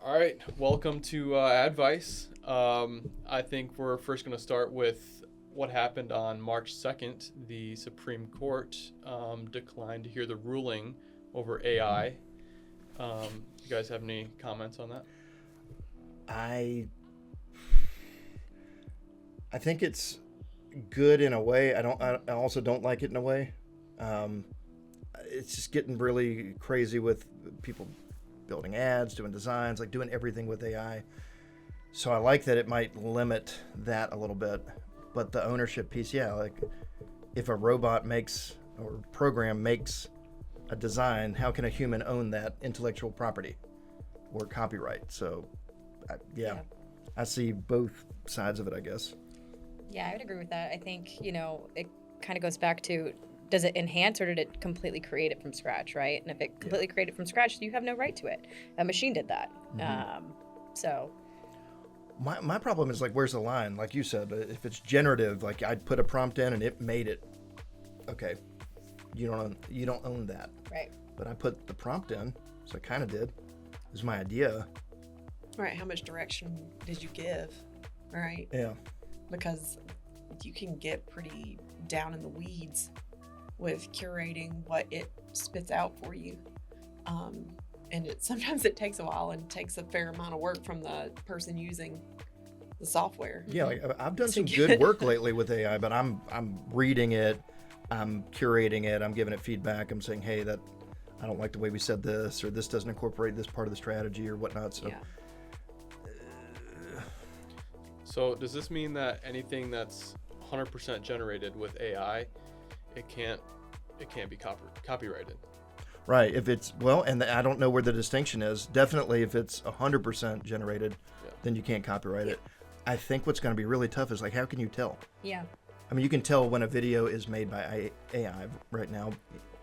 All right, welcome to AdVice. I think we're first going to start with what happened on March 2nd. The Supreme Court declined to hear the ruling over AI. You guys have any comments on that? I think it's good in a way. I also don't like it in a way. It's just getting really crazy with people building ads, doing designs, like doing everything with AI. So I like that it might limit that a little bit. But the ownership piece, yeah, like if a robot makes or program makes a design, how can a human own that intellectual property or copyright? So yeah, I see both sides of it, I guess. Yeah, I would agree with that. I think, it kind of goes back to, does it enhance or did it completely create it from scratch, right? And if it completely created from scratch, you have no right to it. A machine did that. So. My problem is, like, where's the line? Like you said, if it's generative, like I'd put a prompt in and it made it. Okay, you don't own that. Right. But I put the prompt in, so I kind of did. It was my idea. Right. How much direction did you give? Right. Yeah. Because you can get pretty down in the weeds with curating what it spits out for you. And sometimes it takes a while and takes a fair amount of work from the person using the software. Yeah, like I've done some good work lately with AI, but I'm reading it, I'm curating it, I'm giving it feedback, I'm saying, hey, that I don't like the way we said this, or this doesn't incorporate this part of the strategy or whatnot. So So does this mean that anything that's 100% generated with AI, it can't be copyrighted? Right. If it's, well, and I don't know where the distinction is. Definitely if it's 100% generated, then you can't copyright it. I think what's going to be really tough is, like, how can you tell? Yeah. I mean, you can tell when a video is made by AI right now,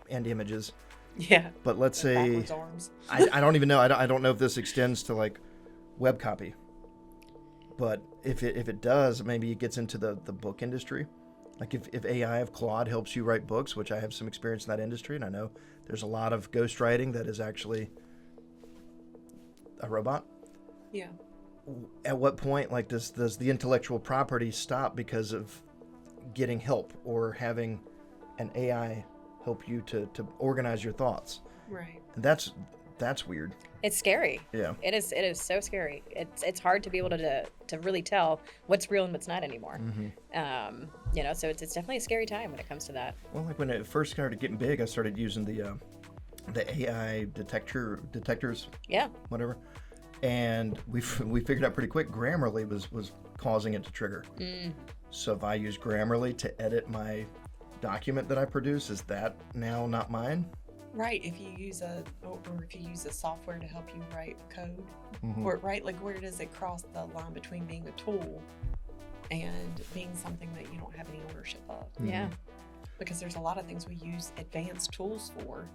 and images. Yeah. But let's say, backwards arms. I don't even know. I don't know if this extends to, like, web copy. But if it does, maybe it gets into the book industry. Like if AI, if Claude helps you write books, which I have some experience in that industry, and I know there's a lot of ghostwriting that is actually a robot. Yeah. At what point, like, does the intellectual property stop because of getting help or having an AI help you to organize your thoughts? Right. And that's weird. It's scary. Yeah. It is so scary. It's hard to be able to really tell what's real and what's not anymore. So it's definitely a scary time when it comes to that. Well, like when it first started getting big, I started using the AI detectors. Yeah. Whatever. And we figured out pretty quick Grammarly was causing it to trigger. So if I use Grammarly to edit my document that I produce, is that now not mine? Right. If you use a software to help you write code, or where does it cross the line between being a tool and being something that you don't have any ownership of? Yeah. Because there's a lot of things we use advanced tools for.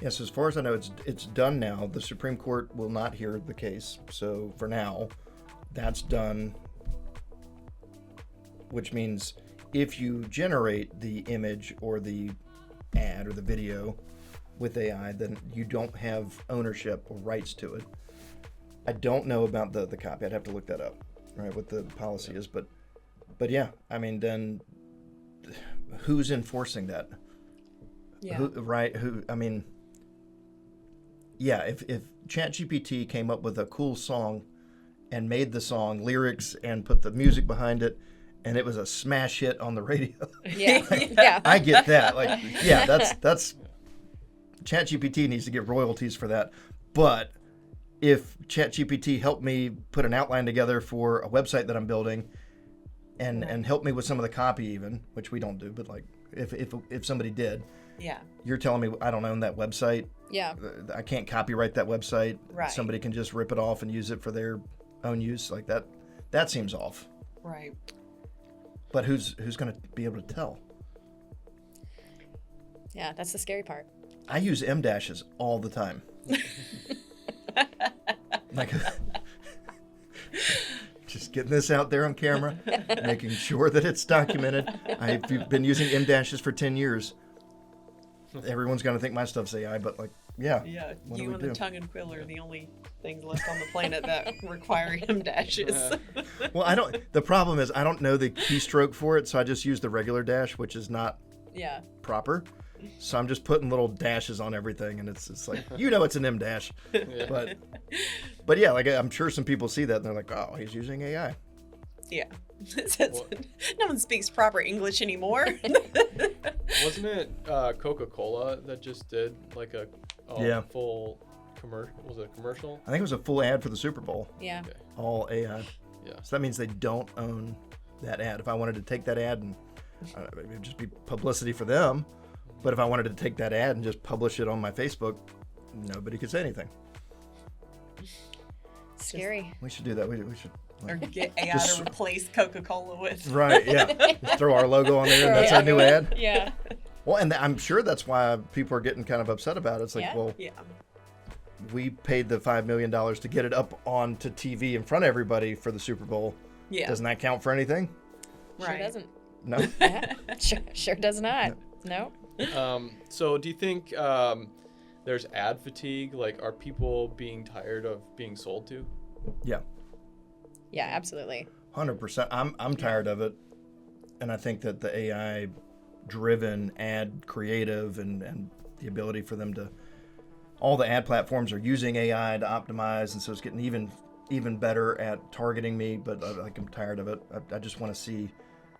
Yes, as far as I know, it's done now. The Supreme Court will not hear the case. So for now, that's done, which means if you generate the image or the ad or the video with AI, then you don't have ownership or rights to it. I don't know about the copy. I'd have to look that up, right, what the policy is. But yeah, I mean, then who's enforcing that? Yeah. If ChatGPT came up with a cool song and made the song lyrics and put the music behind it, and it was a smash hit on the radio. Yeah. Yeah. I get that. Like, yeah, that's ChatGPT needs to get royalties for that. But if ChatGPT helped me put an outline together for a website that I'm building and help me with some of the copy even, which we don't do, but like if somebody did, Yeah. you're telling me I don't own that website. Yeah. I can't copyright that website. Right. Somebody can just rip it off and use it for their own use. Like that seems off. Right. But who's going to be able to tell? Yeah, that's the scary part. I use M dashes all the time. Like, just getting this out there on camera, making sure that it's documented. I've been using M dashes for 10 years. Everyone's going to think my stuff's AI, but like Yeah. Yeah, What do you we and the do? tongue and quill are the only things left on the planet that require M dashes. Well, the problem is I don't know the keystroke for it, so I just use the regular dash, which is not Yeah. proper. So I'm just putting little dashes on everything, and it's like, it's an M dash. Yeah. But yeah, like I'm sure some people see that and they're like, oh, he's using AI. Yeah. No one speaks proper English anymore. Wasn't it Coca-Cola that just did like a Yeah. full commercial? Was it a commercial? I think it was a full ad for the Super Bowl, Yeah. Okay. all AI. Yeah. So that means they don't own that ad. If I wanted to take that ad and it would just be publicity for them. But if I wanted to take that ad and just publish it on my Facebook, nobody could say anything. Scary. We should do that. We should. Or get AI Just- to replace Coca-Cola with. Right, yeah. Just throw our logo on there and that's Yeah. our new ad. Yeah. Well, and I'm sure that's why people are getting kind of upset about it. It's like, Yeah. well, Yeah. we paid the $5 million to get it up onto TV in front of everybody for the Super Bowl. Yeah. Doesn't that count for anything? Sure Right. doesn't. No. Yeah. Sure does not. No. So do you think there's ad fatigue? Like, are people being tired of being sold to? Yeah, Yeah, absolutely. 100%. I'm tired of it, and I think that the AI driven ad creative and the ability for them to, all the ad platforms are using AI to optimize, and so it's getting even better at targeting me. But I'm tired of it. I just want to see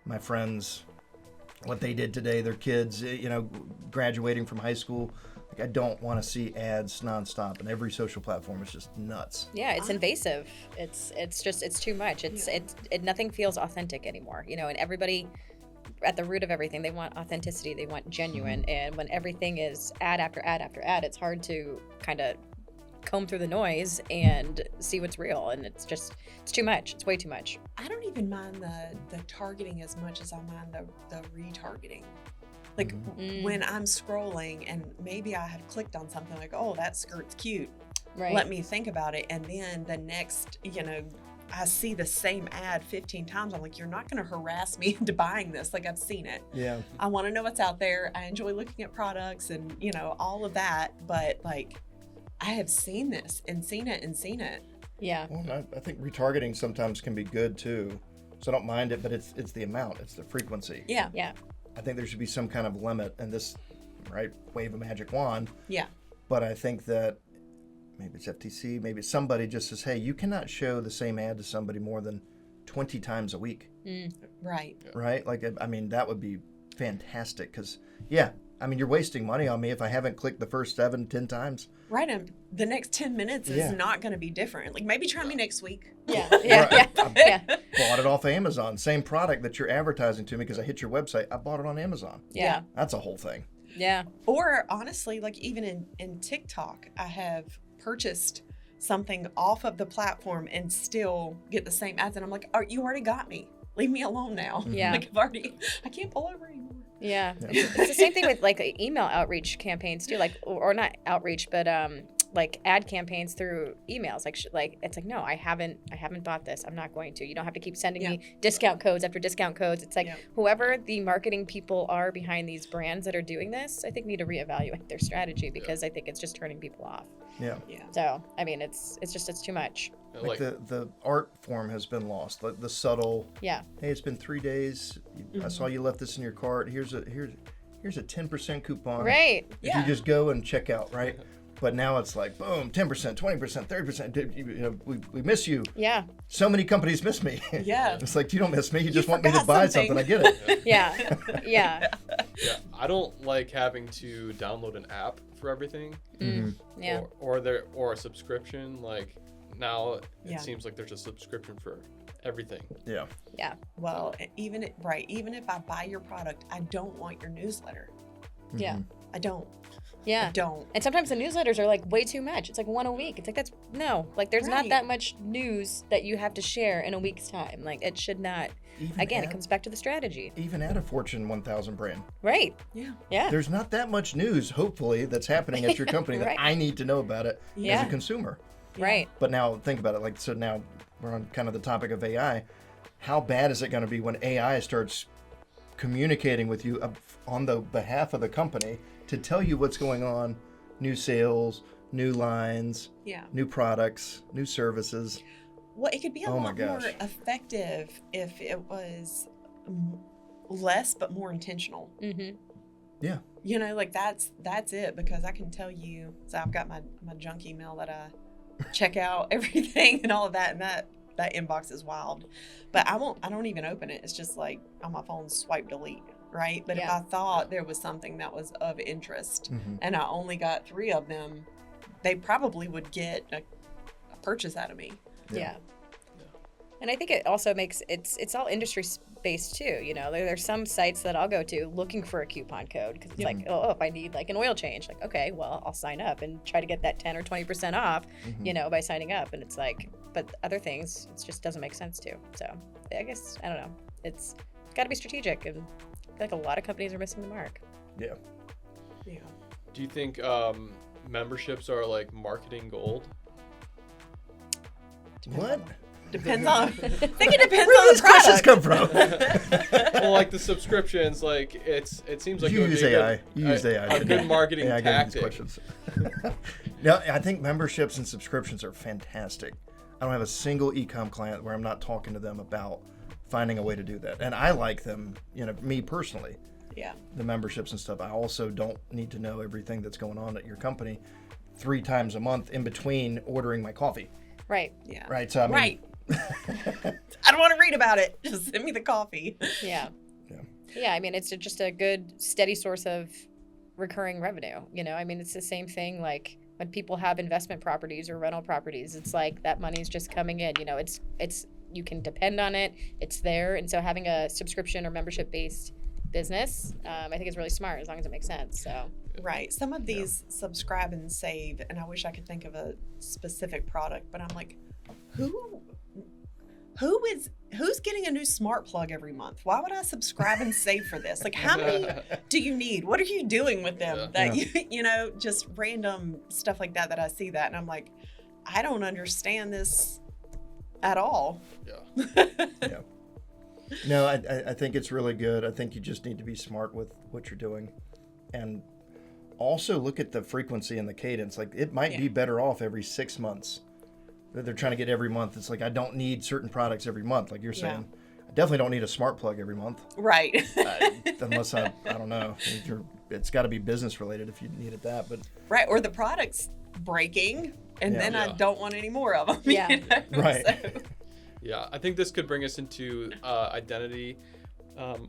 my friends, what they did today, their kids, graduating from high school. Like, I don't want to see ads nonstop, and every social platform is just nuts. Yeah, it's invasive. It's too much. Nothing feels authentic anymore. And everybody at the root of everything, they want authenticity. They want genuine. And when everything is ad after ad after ad, it's hard to kind of comb through the noise and see what's real. And it's too much. It's way too much. I don't even mind the targeting as much as I mind the retargeting. Like when I'm scrolling and maybe I have clicked on something like, oh, that skirt's cute. Right. Let me think about it. And then the next, I see the same ad 15 times. I'm like, you're not going to harass me into buying this. Like, I've seen it. Yeah. I want to know what's out there. I enjoy looking at products and, all of that. But like, I have seen this and seen it and seen it. Yeah. Well, I think retargeting sometimes can be good too. So I don't mind it, but it's the amount, it's the frequency. Yeah. Yeah. I think there should be some kind of limit, and this, right, wave a magic wand. Yeah. But I think that maybe it's FTC, maybe it's somebody just says, hey, you cannot show the same ad to somebody more than 20 times a week, Right. right? Like, I mean, that would be fantastic because, yeah, I mean, you're wasting money on me if I haven't clicked the first 7-10 times. Right. And the next 10 minutes is Yeah. not going to be different. Like, maybe try me next week. Yeah. Yeah. Right. Yeah. Yeah. Bought it off Amazon. Same product that you're advertising to me because I hit your website. I bought it on Amazon. Yeah. That's a whole thing. Yeah. Or honestly, like even in TikTok, I have purchased something off of the platform and still get the same ads. And I'm like, you already got me. Leave me alone now. Yeah. Like I can't pull over anymore. Yeah. It's the same thing with like email outreach campaigns too, like, or not outreach, but like ad campaigns through emails. Like it's like, no, I haven't bought this. I'm not going to. You don't have to keep sending me discount codes after discount codes. It's like whoever the marketing people are behind these brands that are doing this, I think need to reevaluate their strategy because I think it's just turning people off. Yeah. Yeah. So I mean, it's too much. Like the art form has been lost. Like the subtle. Yeah. Hey, it's been 3 days. I saw you left this in your cart. Here's a 10% coupon. Right. If you just go and check out, right? But now it's like boom, 10%, 20%, 30%. We miss you. Yeah. So many companies miss me. Yeah. It's like you don't miss me. You just want me to forgot buy something. something. I get it. Yeah. Yeah. Yeah, I don't like having to download an app for everything. Yeah. Or a subscription. Like now, Yeah. it seems like there's a subscription for everything. Yeah. Yeah. Well, even if I buy your product, I don't want your newsletter. Yeah. I don't. Yeah. I don't. And sometimes the newsletters are like way too much. It's like one a week. It's like there's not Right. that much news that you have to share in a week's time. Like it should not. Again, it comes back to the strategy. Even at a Fortune 1000 brand, Right. Yeah. Yeah. there's not that much news, hopefully, that's happening at your company that Right. I need to know about it as Yeah. a consumer. Right. But now think about it. Like, so now we're on kind of the topic of AI. How bad is it going to be when AI starts communicating with you on the behalf of the company to tell you what's going on new sales, new lines, Yeah. new products, new services. Well, it could be a Oh my lot more gosh. effective if it was less but more intentional. Mm-hmm. Yeah. You know, like that's it, because I can tell you, so I've got my junk email that I check out everything and all of that, and that inbox is wild. But I don't even open it. It's just like on my phone, swipe delete, right? But if Yeah. I thought there was something that was of interest Mm-hmm. and I only got 3 of them, they probably would get a purchase out of me. Yeah. And I think it also makes it's all industry based too. You know, there's some sites that I'll go to looking for a coupon code because it's like, oh, if I need like an oil change, like, okay, well, I'll sign up and try to get that 10 or 20% off, you know, by signing up. And it's like, but other things, it just doesn't make sense to. So I guess, I don't know. It's got to be strategic. And I feel like a lot of companies are missing the mark. Yeah. Yeah. Do you think memberships are like marketing gold? What? Depends on. I think it depends Where on do these the questions product. come from? Well, like the subscriptions, like it seems like You it would use be a AI. good, You used AI. a good marketing Yeah, I get these tactic. questions. No, I think memberships and subscriptions are fantastic. I don't have a single e-com client where I'm not talking to them about finding a way to do that. And I like them, you know, me personally, Yeah. the memberships and stuff. I also don't need to know everything that's going on at your company 3 times a month in between ordering my coffee. Right. Yeah. Right. So I mean, Right. I don't want to read about it. Just send me the coffee. Yeah. Yeah. Yeah. I mean, it's just a good, steady source of recurring revenue. You know, I mean, it's the same thing like when people have investment properties or rental properties, it's like that money's just coming in. You know, it's you can depend on it. It's there. And so having a subscription or membership based business, I think is really smart as long as it makes sense. So Right. Some of these subscribe and save, and I wish I could think of a specific product, but I'm like, who's getting a new smart plug every month? Why would I subscribe and save for this? Like, how many do you need? What are you doing with them? Yeah. That you know, just random stuff like that I see that, and I'm like, I don't understand this at all. Yeah. Yeah. No, I think it's really good. I think you just need to be smart with what you're doing. And also look at the frequency and the cadence. Like, it might be better off every 6 months. They're trying to get every month. It's like, I don't need certain products every month. Like you're saying, I definitely don't need a smart plug every month. Right. Unless I don't know. It's got to be business related if you needed that. But Right. Or the product's breaking, and Yeah. then I Yeah. don't want any more of them. Yeah. You know? Right. So, Yeah, I think this could bring us into identity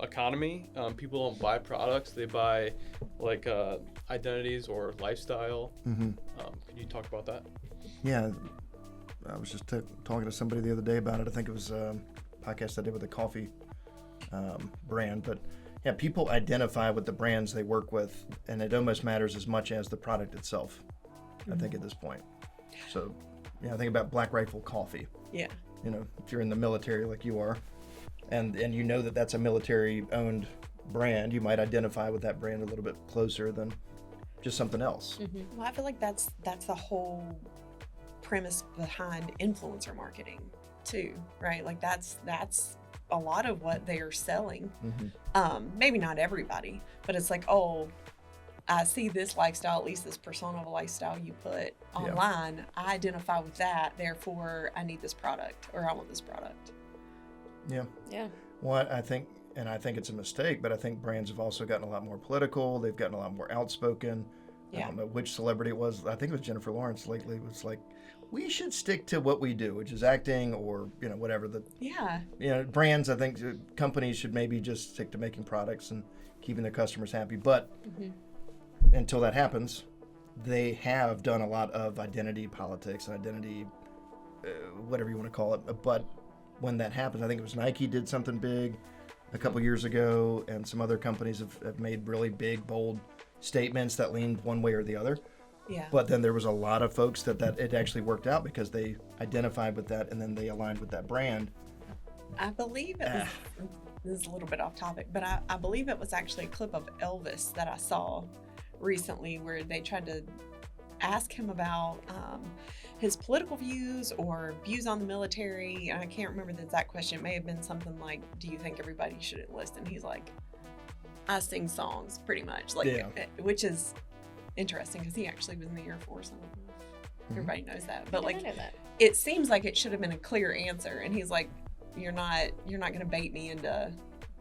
economy. People don't buy products; they buy like identities or lifestyle. Can you talk about that? yeah, I was just talking to somebody the other day about it. I think it was a podcast I did with a coffee brand. But yeah, people identify with the brands they work with, and it almost matters as much as the product itself, I think, at this point. So, yeah, I think about Black Rifle Coffee. yeah. You know, if you're in the military like you are, and you know that that's a military-owned brand, you might identify with that brand a little bit closer than just something else. Well, I feel like that's the whole premise behind influencer marketing too, right? Like that's a lot of what they are selling. Maybe not everybody, but it's like, oh, I see this lifestyle, at least this persona of a lifestyle you put online. I identify with that, therefore I need this product or I want this product. Yeah. yeah. Well, I think it's a mistake, but I think brands have also gotten a lot more political. They've gotten a lot more outspoken. I Yeah. don't know which celebrity it was. I think it was Jennifer Lawrence lately. It was like, we should stick to what we do, which is acting or, you know, whatever. Yeah. You know, brands, I think companies should maybe just stick to making products and keeping their customers happy. But until that happens, they have done a lot of identity politics, identity, whatever you want to call it. But when that happens, I think it was Nike did something big a couple years ago, and some other companies have made really big, bold statements that leaned one way or the other. Yeah. But then there was a lot of folks that it actually worked out because they identified with that and then they aligned with that brand. I believe it was, this is a little bit off topic, but I believe it was actually a clip of Elvis that I saw recently where they tried to ask him about his political views or views on the military. And I can't remember the exact question. It may have been something like, do you think everybody should enlist? And he's like, I sing songs pretty much, like, Yeah. which is interesting because he actually was in the Air Force. I don't know if everybody knows that, but I like know that. it seems like it should have been a clear answer, and he's like, you're not going to bait me into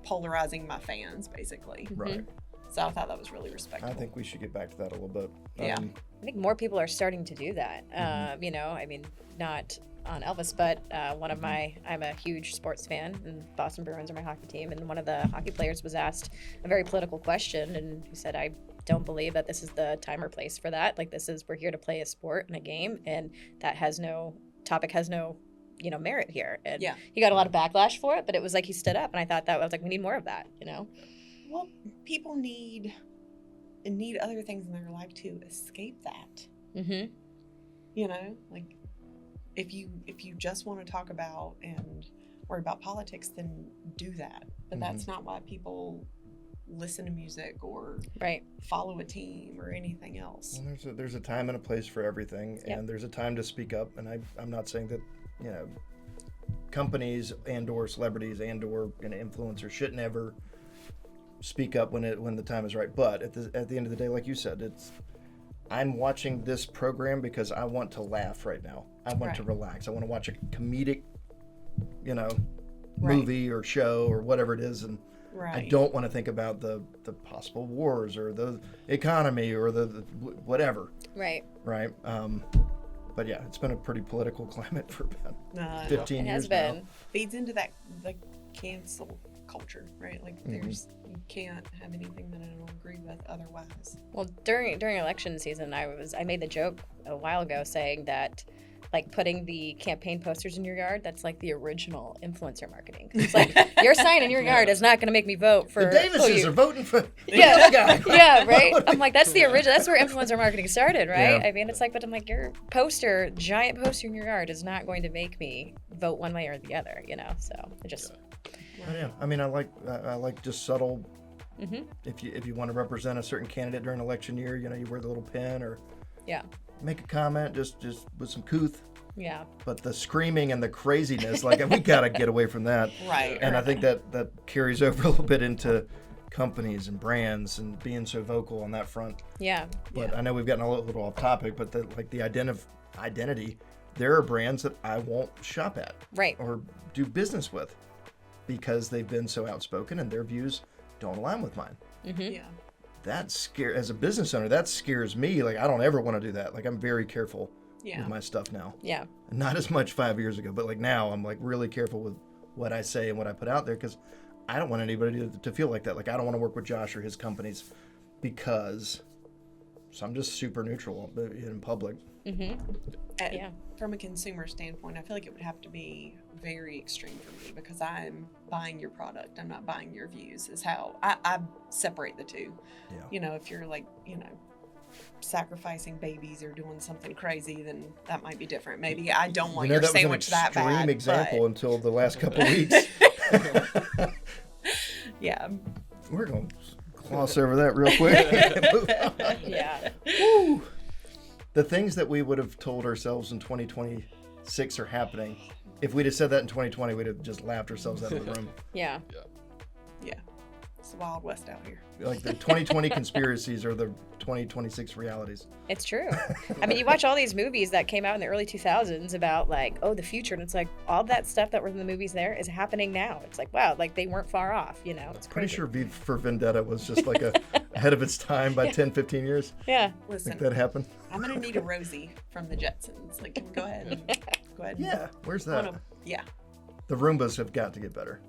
polarizing my fans, basically. Right. So I thought that was really respectful. I think we should get back to that a little bit. Yeah. I think more people are starting to do that. You know, I mean, not on Elvis, but I'm a huge sports fan, and Boston Bruins are my hockey team. And one of the hockey players was asked a very political question, and he said, I don't believe that this is the time or place for that. Like, we're here to play a sport and a game, and that has no merit here. And he got a lot of backlash for it, but it was like he stood up, and I thought that I was like, we need more of that, you know? Well, people need other things in their life to escape that. Mm-hmm. You know, like if you just want to talk about and worry about politics, then do that. But that's not why people listen to music or follow a team or anything else. Well, there's a time and a place for everything, and there's a time to speak up. And I'm not saying that, you know, companies and/or celebrities and/or influencers shouldn't ever speak up when the time is right. But at the end of the day, like you said, I'm watching this program because I want to laugh right now. I want to relax. I want to watch a comedic, you know, movie or show or whatever it is, and I don't want to think about the possible wars or the economy or the whatever. Right. But yeah, it's been a pretty political climate for about 15 years has been. now. Feeds into that like cancel culture, right? Like you can't have anything that I don't agree with otherwise. Well, during election season, I made the joke a while ago saying that, like, putting the campaign posters in your yard, that's like the original influencer marketing. It's like, your sign in your yard is not going to make me vote for the Davises are voting for the other guy. Yeah, right? I'm like, that's the original. That's where influencer marketing started, right? I mean, it's like, but I'm like, your giant poster in your yard is not going to make me vote one way or the other, you know? So it just... But yeah, I mean, I like just subtle. If you want to represent a certain candidate during election year, you know, you wear the little pin or make a comment just with some couth. Yeah. But the screaming and the craziness, like, we gotta get away from that. Right. And I think that carries over a little bit into companies and brands and being so vocal on that front. Yeah. But I know we've gotten a little off topic, but the identity, there are brands that I won't shop at. Right. Or do business with, because they've been so outspoken and their views don't align with mine. Yeah. As a business owner, that scares me. Like, I don't ever want to do that. Like, I'm very careful Yeah. with my stuff now. Yeah. Not as much 5 years ago, but like now I'm like really careful with what I say and what I put out there, because I don't want anybody to feel like that. Like, I don't want to work with Josh or his companies because, so I'm just super neutral in public. Yeah. From a consumer standpoint, I feel like it would have to be very extreme for me, because I'm buying your product. I'm not buying your views, is how I separate the two. Yeah. You know, if you're like, you know, sacrificing babies or doing something crazy, then that might be different. Maybe I don't want your sandwich that bad. That was an extreme example until the last couple of weeks. Yeah. We're going to gloss over that real quick. Yeah. Woo. The things that we would have told ourselves in 2026 are happening. If we'd have said that in 2020, we'd have just laughed ourselves out of the room. Yeah. Yeah. It's the Wild West out here. Like, the 2020 conspiracies are the 2026 realities. It's true. I mean, you watch all these movies that came out in the early 2000s about, like, oh, the future, and it's like all that stuff that was in the movies there is happening now. It's like, wow, like they weren't far off, you know. It's Pretty crazy. sure V for Vendetta was just like ahead of its time by 10, 15 years. Yeah. Listen, Think that happened? I'm going to need a Rosie from the Jetsons. Like, can we go ahead and Yeah. Where's that? Yeah. The Roombas have got to get better.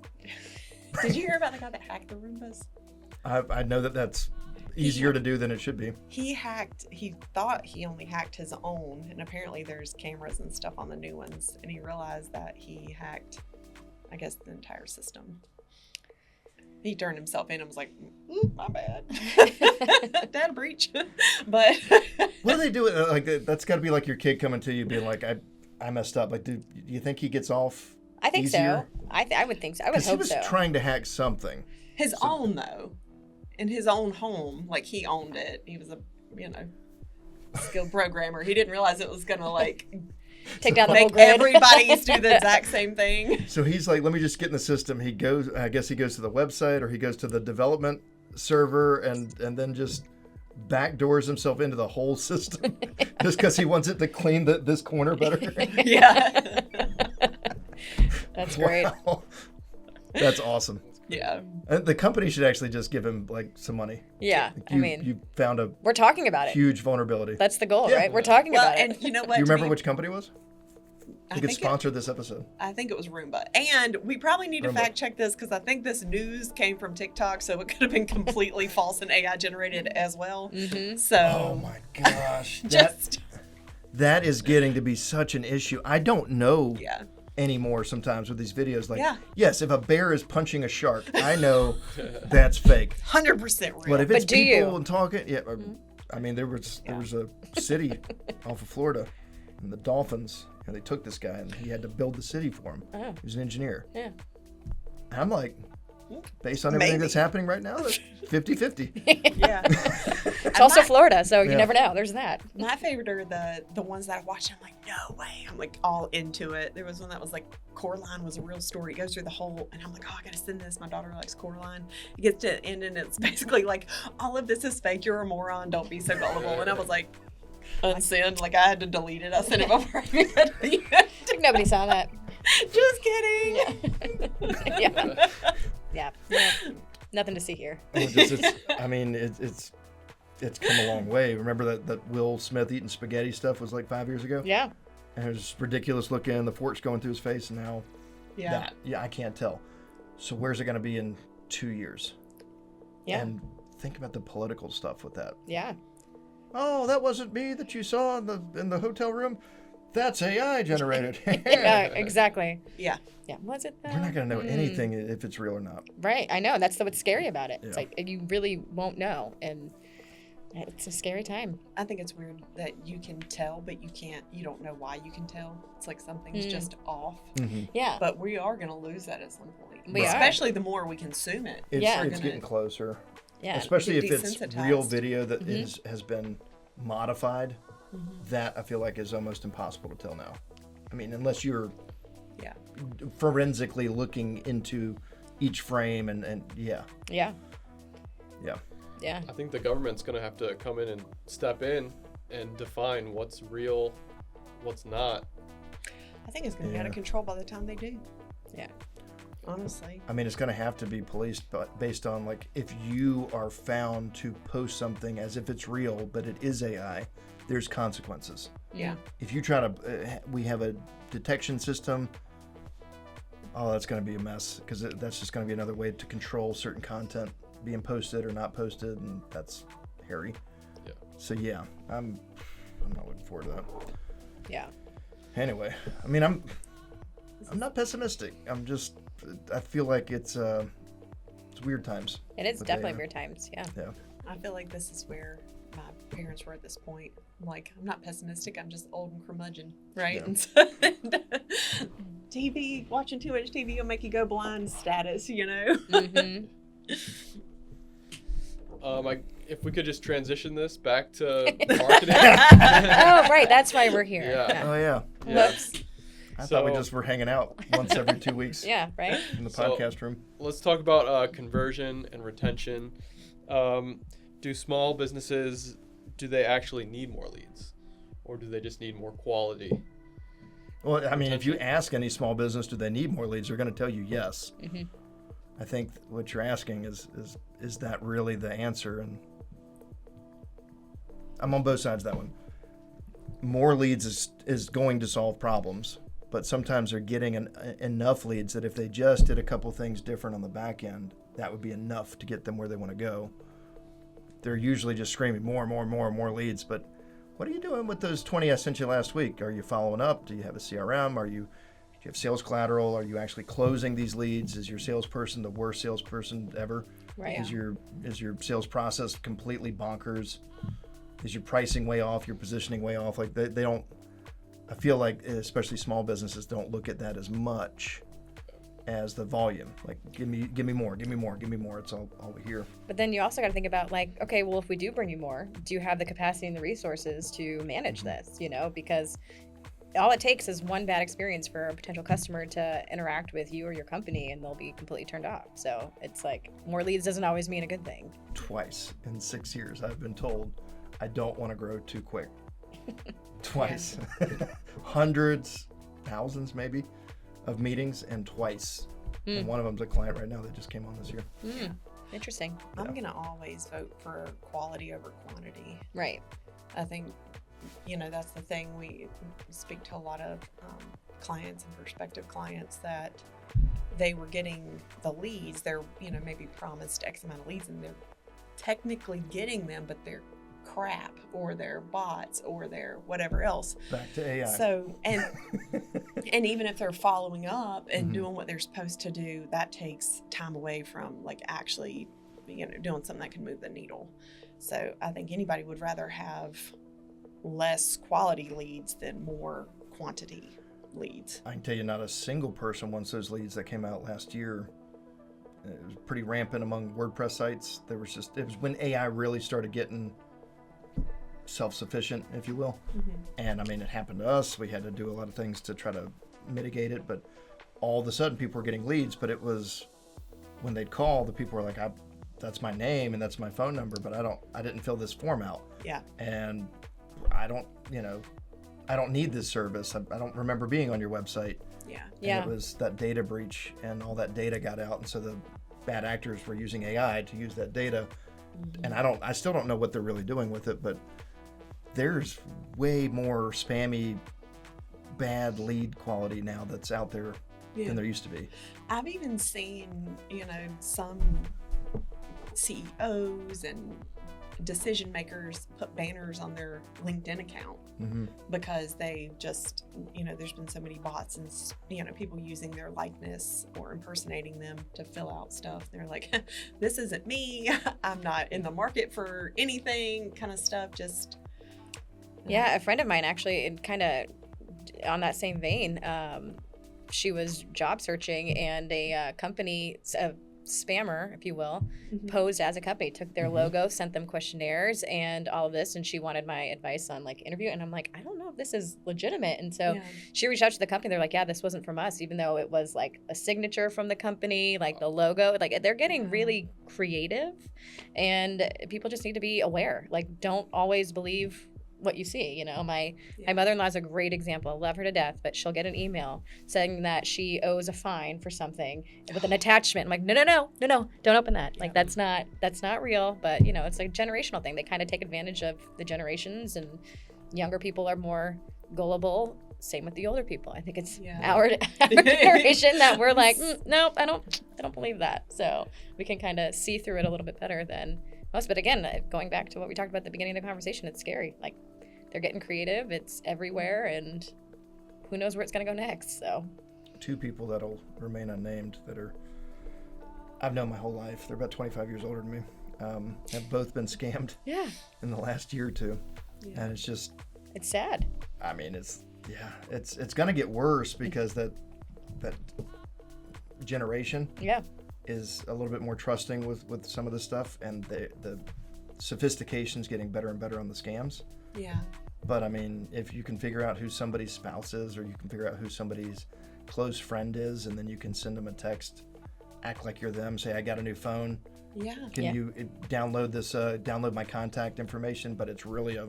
Did you hear about the guy that hacked the Roombas? I know that's easier to do than it should be. He thought he only hacked his own, and apparently there's cameras and stuff on the new ones, and he realized that he hacked, I guess, the entire system. He turned himself in and was like, my bad. Data breach. But what do they do? Like, that's got to be like your kid coming to you being like, I messed up. Like, do you think he gets off I think easier? so. I would think so. I would hope so. He was trying to hack something. His own, though. In his own home. Like, he owned it. He was a, skilled programmer. He didn't realize it was going to, like, take down the whole make grid. everybody do the exact same thing. So he's like, let me just get in the system. I guess he goes to the website, or he goes to the development server and then just backdoors himself into the whole system just because he wants it to clean this corner better. Yeah. That's great. Wow. That's awesome. Yeah. And the company should actually just give him like some money. Yeah. Like, I mean, you found a we're talking about it. huge vulnerability. That's the goal, Yeah. right? We're talking Well, about and it. you know what? Do you to remember be- which company it was? I You could think sponsor this episode. I think it was Roomba. And we probably need to Roomba. fact check this because I think this news came from TikTok, so it could have been completely false and AI generated as well. Mm-hmm. So Oh my gosh. just That is getting to be such an issue. I don't know yeah. anymore sometimes with these videos. Like, Yeah. yes, if a bear is punching a shark, I know that's fake. 100% real. But if it's do people you? and talking, yeah. I mean, there was a city off of Florida, and the Dolphins, and they took this guy, and he had to build the city for him. Oh. He was an engineer. Yeah. And I'm like, based on everything Maybe. that's happening right now, that's 50-50. Yeah. It's also Florida, so you Yeah. never know. There's that. My favorite are the ones that I watched. I'm like, no way. I'm like all into it. There was one that was like Coraline was a real story. It goes through the whole, and I'm like, oh, I gotta send this. My daughter likes Coraline. It gets to the end, and it's basically like, all of this is fake. You're a moron. Don't be so gullible. And I was like, unsend. Like I had to delete it. I sent it before I read the end. Nobody saw that. Just kidding. Yeah. Yeah. Yeah. Nothing to see here. I mean, it's come a long way. Remember that Will Smith eating spaghetti stuff was like 5 years ago? Yeah. And it was ridiculous looking. The fork's going through his face, and now Yeah. I can't tell. So where's it going to be in 2 years? Yeah. And think about the political stuff with that. Yeah. Oh, that wasn't me that you saw in the hotel room. That's AI generated. Yeah, exactly. Yeah. Yeah. Was it though? We're not going to know anything if it's real or not. Right. I know. That's what's scary about it. It's Yeah. like you really won't know. And it's a scary time. I think it's weird that you can tell, but you don't know why you can tell. It's like something's just off. Mm-hmm. Yeah. But we are going to lose that at some point. We are. Especially the more we consume it. It's, Yeah. it's getting closer. Yeah. Especially if Get it's desensitized. real video that has been modified. That I feel like is almost impossible to tell now. I mean, unless you're Yeah. forensically looking into each frame and yeah. Yeah. Yeah. Yeah. I think the government's going to have to come in and step in and define what's real, what's not. I think it's going to be out of Yeah. control by the time they do. Yeah. Honestly. I mean, it's going to have to be policed, but based on like if you are found to post something as if it's real, but it is AI, there's consequences. Yeah. If you try to, we have a detection system. Oh, that's going to be a mess because that's just going to be another way to control certain content being posted or not posted, and that's hairy. Yeah. So yeah, I'm not looking forward to that. Yeah. Anyway, I mean, I'm not pessimistic. I feel like it's weird times. It is with definitely AI. weird times. Yeah. Yeah. I feel like this is where my parents were at this point. I'm like, I'm not pessimistic. I'm just old and curmudgeon, right? Yeah. And so, TV, watching too much TV will make you go blind status, you know? Mm-hmm. If we could just transition this back to marketing. Oh, right. That's why we're here. Yeah. Oh yeah. Yeah. Whoops. I thought we So- just were hanging out once every 2 weeks Yeah. Right. in the So- podcast room. Let's talk about conversion and retention. Do small businesses, do they actually need more leads? Or do they just need more quality? Well, I mean, if you Retention. ask any small business, do they need more leads? They're going to tell you yes. Mm-hmm. I think what you're asking is that really the answer? And I'm on both sides of that one. More leads is going to solve problems, but sometimes they're getting enough leads that if they just did a couple things different on the back end, that would be enough to get them where they want to go. They're usually just screaming more leads, but what are you doing with those 20 I sent you last week? Are you following up? Do you have a CRM? Do you have sales collateral? Are you actually closing these leads? Is your salesperson the worst salesperson ever? Right. Is your sales process completely bonkers? Is your pricing way off? Your positioning way off? Like they don't. I feel like especially small businesses don't look at that as much as the volume. Like give me more. It's all we hear. But then you also got to think about like, okay, well, if we do bring you more, do you have the capacity and the resources to manage this? You know, because all it takes is one bad experience for a potential customer to interact with you or your company, and they'll be completely turned off. So it's like more leads doesn't always mean a good thing. Twice in 6 years, I've been told I don't want to grow too quick. Twice. Hundreds, thousands maybe, of meetings, and twice. And one of them's a client right now that just came on this year. Interesting. I'm going to always vote for quality over quantity. Right. I think, that's the thing. We speak to a lot of clients and prospective clients that they were getting the leads. They're, maybe promised X amount of leads, and they're technically getting them, but they're crap, or they're bots, or they're whatever else. Back to AI. So, and even if they're following up and doing what they're supposed to do, that takes time away from like actually, doing something that can move the needle. So I think anybody would rather have less quality leads than more quantity leads. I can tell you, not a single person wants those leads that came out last year. It was pretty rampant among WordPress sites. It was when AI really started getting self-sufficient, if you will. And I mean, it happened to us. We had to do a lot of things to try to mitigate it, but all of a sudden people were getting leads, but it was when they'd call, the people were like, that's my name and that's my phone number, but I didn't fill this form out. Yeah. And I don't need this service. I don't remember being on your website. Yeah. And it was that data breach, and all that data got out, and so the bad actors were using AI to use that data. And I still don't know what they're really doing with it, but there's way more spammy, bad lead quality now that's out there than there used to be. I've even seen, some CEOs and decision makers put banners on their LinkedIn account because they just, there's been so many bots and, people using their likeness or impersonating them to fill out stuff. They're like, this isn't me. I'm not in the market for anything, kind of stuff. Just. Yeah, a friend of mine actually, kind of on that same vein, she was job searching, and a company, a spammer, if you will, posed as a company, took their logo, sent them questionnaires and all of this, and she wanted my advice on like interview, and I'm like, I don't know if this is legitimate. And so she reached out to the company. They're like, yeah, this wasn't from us, even though it was like a signature from the company, like the logo. Like, they're getting really creative, and people just need to be aware. Like, don't always believe what you see. My mother-in-law is a great example. I love her to death, but she'll get an email saying that she owes a fine for something with an attachment. I'm like, no, don't open that. Like, that's not real. But it's a generational thing. They kind of take advantage of the generations, and younger people are more gullible. Same with the older people. I think it's our generation that we're like, nope, I don't believe that. So we can kind of see through it a little bit better than most. But again, going back to what we talked about at the beginning of the conversation, it's scary. Like, they're getting creative. It's everywhere, and who knows where it's going to go next. So, two people that'll remain unnamed that I've known my whole life. They're about 25 years older than me. Have both been scammed in the last year or two. Yeah. And it's sad. I mean, it's going to get worse because that generation is a little bit more trusting with some of this stuff, and the sophistication's getting better and better on the scams. Yeah. But I mean, if you can figure out who somebody's spouse is, or you can figure out who somebody's close friend is, and then you can send them a text, act like you're them, say, I got a new phone. Yeah. Can you download this, download my contact information, but it's really a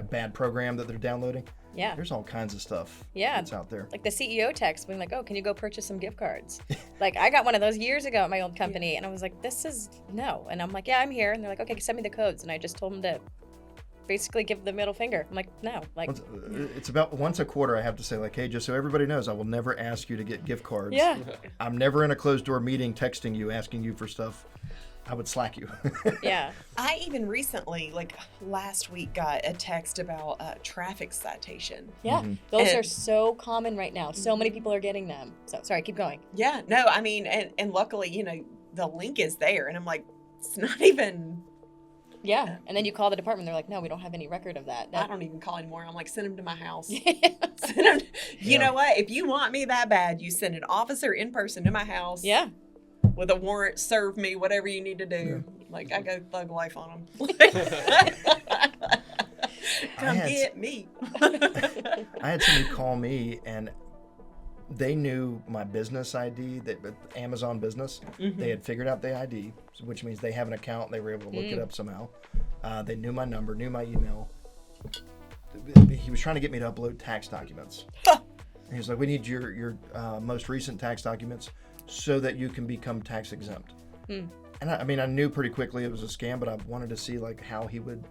bad program that they're downloading. Yeah. There's all kinds of stuff that's out there. Like the CEO text being like, oh, can you go purchase some gift cards? Like, I got one of those years ago at my old company, and I was like, this is no. And I'm like, yeah, I'm here. And they're like, okay, send me the codes. And I just told them to basically give the middle finger. I'm like, no. Like, it's about once a quarter I have to say, like, hey, just so everybody knows, I will never ask you to get gift cards. Yeah. I'm never in a closed door meeting texting you, asking you for stuff. I would slack you. Yeah. I even recently, like last week, got a text about a traffic citation. Yeah. Those are so common right now. So many people are getting them. So, sorry, keep going. Yeah. No, I mean, and luckily, the link is there. And I'm like, it's not even... Yeah. And then you call the department. They're like, no, we don't have any record of that. I don't even call anymore. I'm like, send them to my house. Send them. You know what? If you want me that bad, you send an officer in person to my house. Yeah. With a warrant, serve me, whatever you need to do. Yeah. Like, I go thug life on them. Come had- get me. I had somebody call me and they knew my business ID, Amazon business. Mm-hmm. They had figured out the ID, which means they have an account. They were able to look it up somehow. They knew my number, knew my email. He was trying to get me to upload tax documents. And he was like, we need your most recent tax documents so that you can become tax exempt. And I mean, I knew pretty quickly it was a scam, but I wanted to see like how he would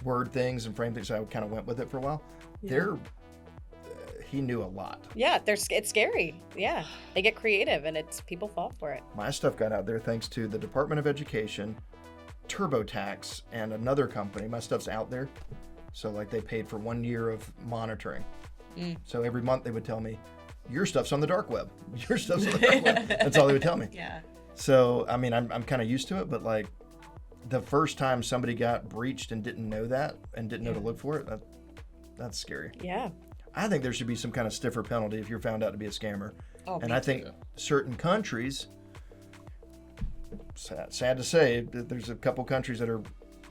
word things and frame things. So I kind of went with it for a while. Yeah. He knew a lot. Yeah, it's scary. Yeah, they get creative, and people fall for it. My stuff got out there thanks to the Department of Education, TurboTax, and another company. My stuff's out there. So like they paid for 1 year of monitoring. So every month they would tell me, your stuff's on the dark web. Your stuff's on the dark web. That's all they would tell me. Yeah. So, I mean, I'm kind of used to it, but like the first time somebody got breached and didn't know that and didn't know to look for it, that's scary. Yeah. I think there should be some kind of stiffer penalty if you're found out to be a scammer. Oh, And me I think too. certain countries, sad to say, there's a couple countries that are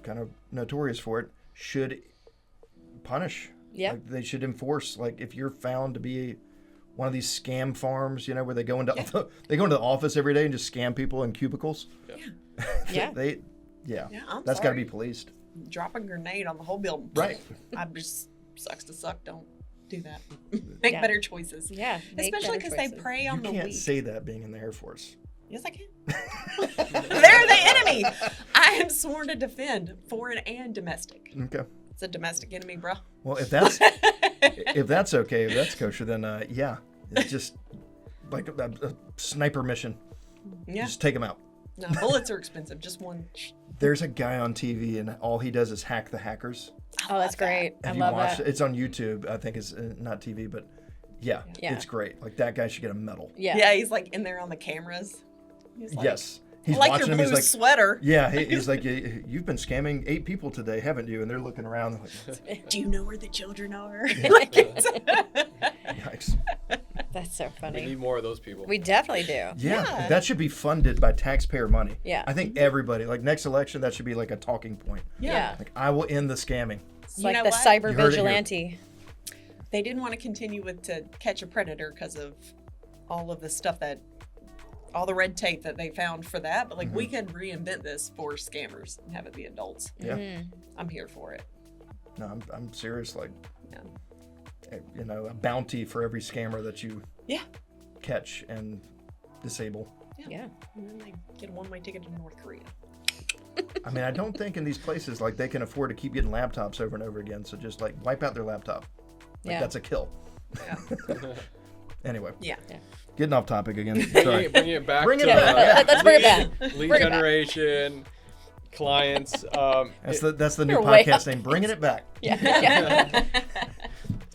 kind of notorious for it, should punish. Yeah. Like they should enforce. Like if you're found to be one of these scam farms, you know, where they go into the office every day and just scam people in cubicles. Yeah. Yeah, I'm that's got to sorry. be policed. Drop a grenade on the whole building. Right. I'm just sucks to suck. Don't do that. Make Yeah. better choices. Yeah. make Especially better because they choices. prey You on the can't weak. say that being in the Air Force. Yes, I can. They're the enemy. I am sworn to defend foreign and domestic. Okay. It's a domestic enemy, bro. Well, if that's okay, if that's kosher, then yeah, it's just like a sniper mission. Yeah. Just take them out. No, bullets are expensive. Just one. There's a guy on TV, and all he does is hack the hackers. Oh, that's great. I Have you love watched that. it? It's on YouTube. I think it's not TV, but yeah, Yeah. it's great. Like that guy should get a medal. Yeah. Yeah, he's like in there on the cameras. He's like, Yes, I he's like watching your him. blue He's like, sweater. yeah, he's like, you've been scamming 8 people today, haven't you? And they're looking around like, Do you know where the children are? Like, it's- yikes. That's so We funny. need more of those people. We definitely do. Yeah, Yeah. that should be funded by taxpayer money. Yeah. I think everybody, like next election, that should be like a talking point. Yeah. Like, I will end the scamming. It's You like know the what? cyber You heard it here. vigilante. They didn't want to continue with To Catch a Predator because of all of the stuff all the red tape that they found for that. But like we could reinvent this for scammers and have it be adults. Yeah. Mhm. I'm here for it. No, I'm serious. Like, Yeah. you know, a bounty for every scammer that you Yeah. catch and disable. Yeah. And then they get a one-way ticket to North Korea. I mean, I don't think in these places like they can afford to keep getting laptops over and over again. So just like wipe out their laptop. Like Yeah. that's a kill. Yeah. Anyway, Yeah. getting off topic again. bringing Sorry. it back Bring to it back. Let's bring it back. lead Bring it back. generation, clients. That's the new You're way podcast off. name. Bringing it back. Yeah. Yeah.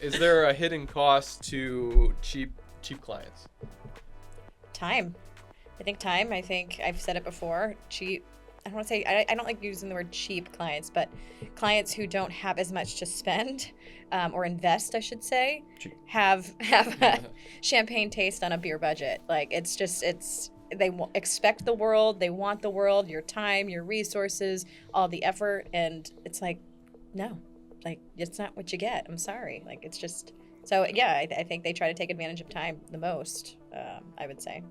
Is there a hidden cost to cheap clients? Time. I think time. I think I've said it before. Cheap. I don't want to say. I don't like using the word cheap clients, but clients who don't have as much to spend or invest, I should say, Cheap. have a champagne taste on a beer budget. Like they expect the world. They want the world. Your time, your resources, all the effort, and it's like, no, like it's not what you get. I'm sorry. Like it's just. So yeah, I think they try to take advantage of time the most. I would say.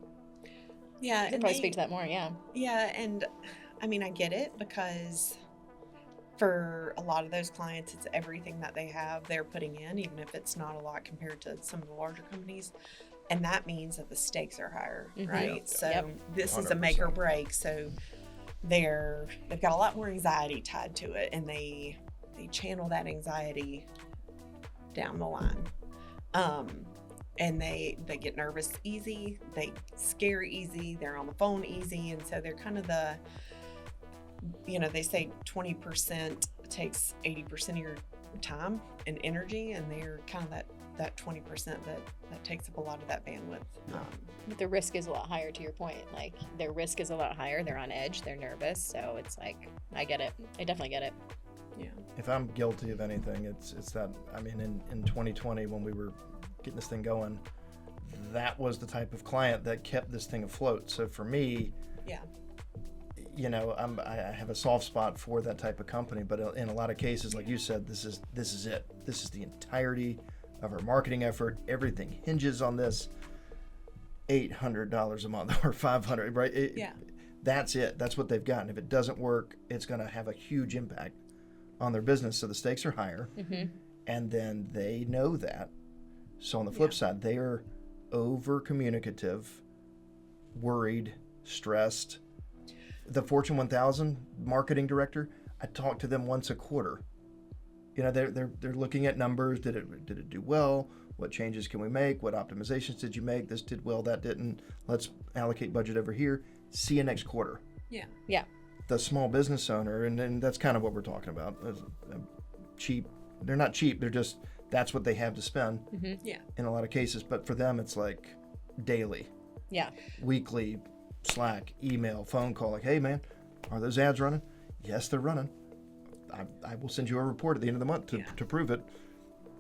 Yeah. I could probably speak to that more. Yeah. Yeah, and I mean, I get it because for a lot of those clients, it's everything that they have they're putting in, even if it's not a lot compared to some of the larger companies. And that means that the stakes are higher, Mhm. right? Yeah. So Yep. this is a make or 100%. break. So they've got a lot more anxiety tied to it, and they channel that anxiety down the line. And they get nervous easy, they scare easy, they're on the phone easy, and so they're kind of they say 20% takes 80% of your time and energy, and they're kind of that 20% that takes up a lot of that bandwidth. But the risk is a lot higher, to your point. Like their risk is a lot higher. They're on edge. They're nervous. So it's like, I get it. I definitely get it. Yeah. If I'm guilty of anything, it's that. I mean, in 2020 when we were getting this thing going, that was the type of client that kept this thing afloat. So for me, Yeah. I have a soft spot for that type of company, but in a lot of cases, like you said, this is it. This is the entirety of our marketing effort. Everything hinges on this. $800 a month or $500, right? That's it. That's what they've got. And if it doesn't work, it's going to have a huge impact on their business. So the stakes are higher, and then they know that. So on the flip side, they are over communicative, worried, stressed. The Fortune 1000 marketing director, I talk to them once a quarter. They're looking at numbers. Did it do well? What changes can we make? What optimizations did you make? This did well, that didn't. Let's allocate budget over here. See you next quarter. Yeah. The small business owner, and that's kind of what we're talking about. Cheap. They're not cheap. They're just, that's what they have to spend in a lot of cases. But for them, it's like daily, weekly, Slack, email, phone call. Like, hey, man, are those ads running? Yes, they're running. I will send you a report at the end of the month to prove it.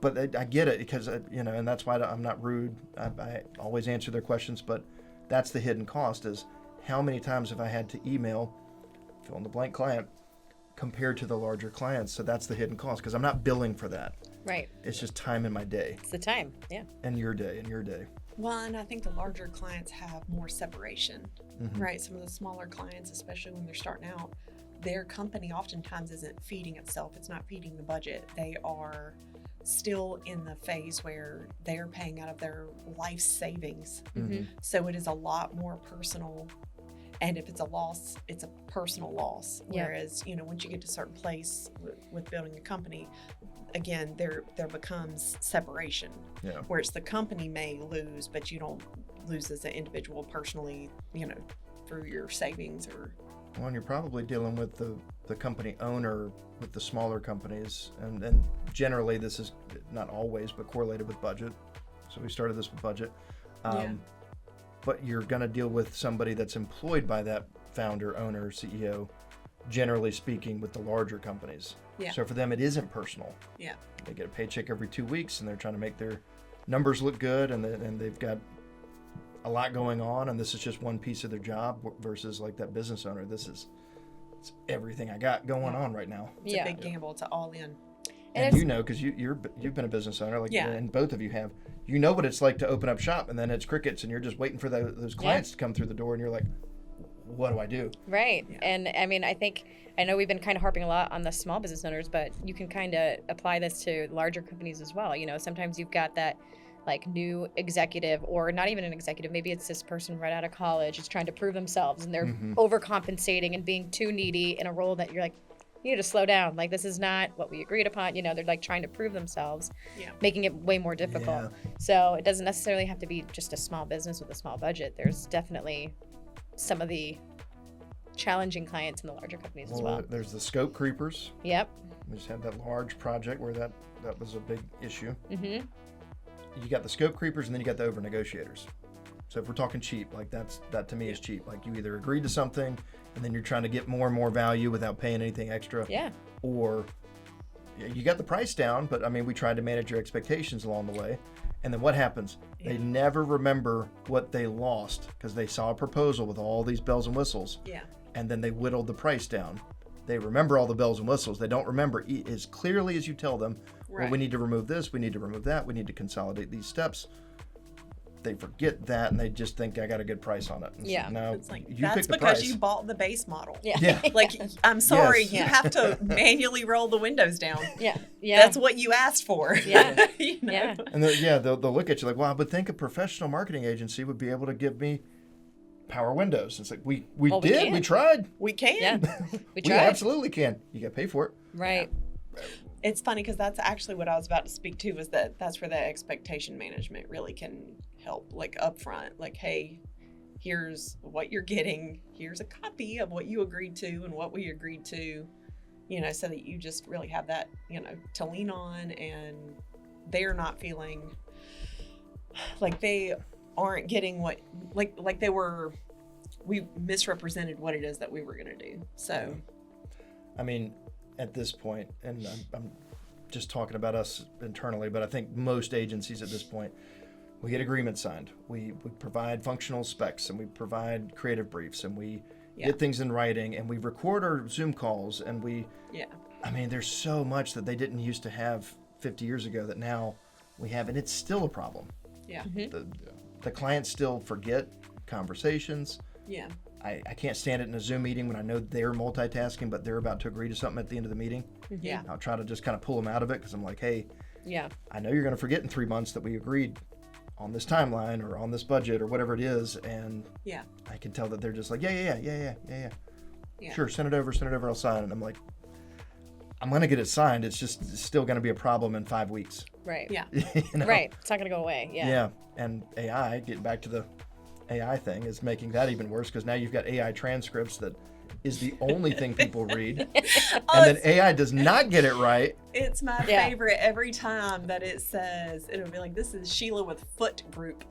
But I get it because, and that's why I'm not rude. I always answer their questions, but that's the hidden cost is how many times have I had to email fill in the blank client compared to the larger clients. So that's the hidden cost because I'm not billing for that. Right. It's just time in my day. It's the time. Yeah. And your day. Well, and I think the larger clients have more separation, right? Some of the smaller clients, especially when they're starting out, their company oftentimes isn't feeding itself. It's not feeding the budget. They are still in the phase where they're paying out of their life savings. So it is a lot more personal. And if it's a loss, it's a personal loss. Whereas, once you get to a certain place with building a company, again, there becomes separation. Where it's the company may lose, but you don't lose as an individual personally, through your savings or. Well, and you're probably dealing with the company owner with the smaller companies, and generally this is not always, but correlated with budget. So we started this with budget. But you're going to deal with somebody that's employed by that founder, owner, CEO, generally speaking, with the larger companies. So for them, it isn't personal. They get a paycheck every 2 weeks, and they're trying to make their numbers look good, and they've got a lot going on, and this is just one piece of their job versus like that business owner. It's everything I got going on right now. It's a big gamble. It's all in. And because you've been a business owner, and both of you have. You know what it's like to open up shop, and then it's crickets, and you're just waiting for those clients to come through the door, and you're like, what do I do? Right. And I mean, I know we've been kind of harping a lot on the small business owners, but you can kind of apply this to larger companies as well. Sometimes you've got that like new executive, or not even an executive, maybe it's this person right out of college is trying to prove themselves, and they're overcompensating and being too needy in a role that you're like, you need to slow down. Like, this is not what we agreed upon. They're like trying to prove themselves, making it way more difficult. So it doesn't necessarily have to be just a small business with a small budget. There's definitely some of the challenging clients in the larger companies as well. There's the scope creepers. Yep. We just had that large project where that was a big issue. You got the scope creepers, and then you got the over negotiators. So if we're talking cheap, like that to me is cheap. Like, you either agreed to something and then you're trying to get more and more value without paying anything extra. Or you got the price down, but I mean, we tried to manage your expectations along the way. And then what happens? They never remember what they lost because they saw a proposal with all these bells and whistles. And then they whittled the price down. They remember all the bells and whistles. They don't remember as clearly as you tell them, well, we need to remove this, we need to remove that, we need to consolidate these steps. They forget that, and they just think I got a good price on it. And so, no, it's like, you that's picked the because price. You bought the base model. Like, I'm sorry, you have to manually roll the windows down. That's what you asked for. And they'll look at you like, well, I would think a professional marketing agency would be able to give me power windows. It's like, we tried. We can. We tried. We absolutely can. You got to pay for it. Right. It's funny because that's actually what I was about to speak to, was that's where the expectation management really can help, like upfront, like, hey, here's what you're getting, here's a copy of what you agreed to and what we agreed to, so that you just really have that, to lean on, and they're not feeling like they aren't getting what, like we misrepresented what it is that we were going to do. So, I mean, at this point, and I'm just talking about us internally, but I think most agencies at this point, we get agreements signed. We provide functional specs, and we provide creative briefs, and we Yeah. get things in writing, and we record our Zoom calls, and Yeah. I mean, there's so much that they didn't used to have 50 years ago that now we have, and it's still a problem. Yeah. The clients still forget conversations. Yeah. I can't stand it in a Zoom meeting when I know they're multitasking, but they're about to agree to something at the end of the meeting. Yeah. I'll try to just kind of pull them out of it because I'm like, hey, Yeah. I know you're going to forget in 3 months that we agreed on this timeline or on this budget or whatever it is, and Yeah. I can tell that they're just like, yeah. Yeah. Sure, send it over, I'll sign it. And I'm like, I'm going to get it signed. It's still going to be a problem in 5 weeks. Right. Yeah. You know? Right. It's not going to go away. Yeah. Yeah. And AI, getting back to the AI thing, is making that even worse because now you've got AI transcripts that is the only thing people read. And then AI does not get it right. It's my Yeah. favorite every time that it says, it'll be like, this is Sheila with foot group.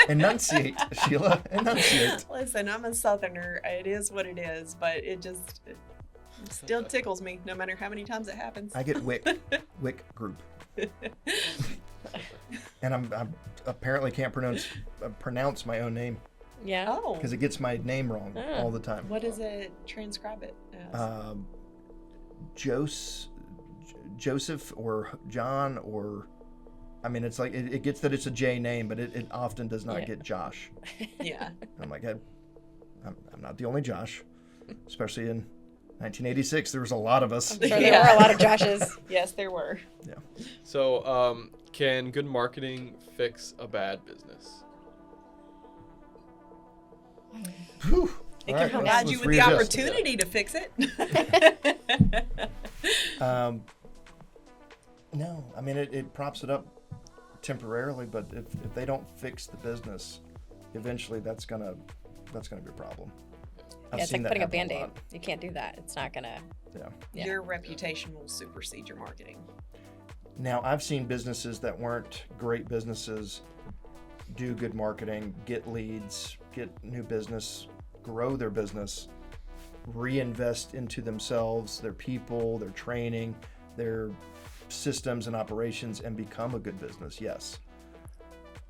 Enunciate, Sheila. Enunciate. Listen, I'm a Southerner. It is what it is, but it still tickles me no matter how many times it happens. I get wick group. And I'm apparently can't pronounce my own name Yeah. Oh. because it gets my name wrong all the time. What does it transcribe it as? Joseph or John or, I mean, it's like it gets that it's a J name, but it often does not Yeah. get Josh. Yeah. I'm like, I'm not the only Josh, especially in 1986. There was a lot of us. I'm sure there were a lot of Joshes. Yes, there were. Yeah. So, can good marketing fix a bad business? Whew. It All can right, provide let's you with the readjust. opportunity to fix it. No, I mean it props it up temporarily, but if they don't fix the business, eventually that's gonna be a problem. I've Yeah, it's seen like that putting a happen Band-Aid. lot. You can't do that. It's not going to. Yeah. Yeah. Your reputation will supersede your marketing. Now I've seen businesses that weren't great businesses do good marketing, get leads, get new business, grow their business, reinvest into themselves, their people, their training, their systems and operations, and become a good business. Yes.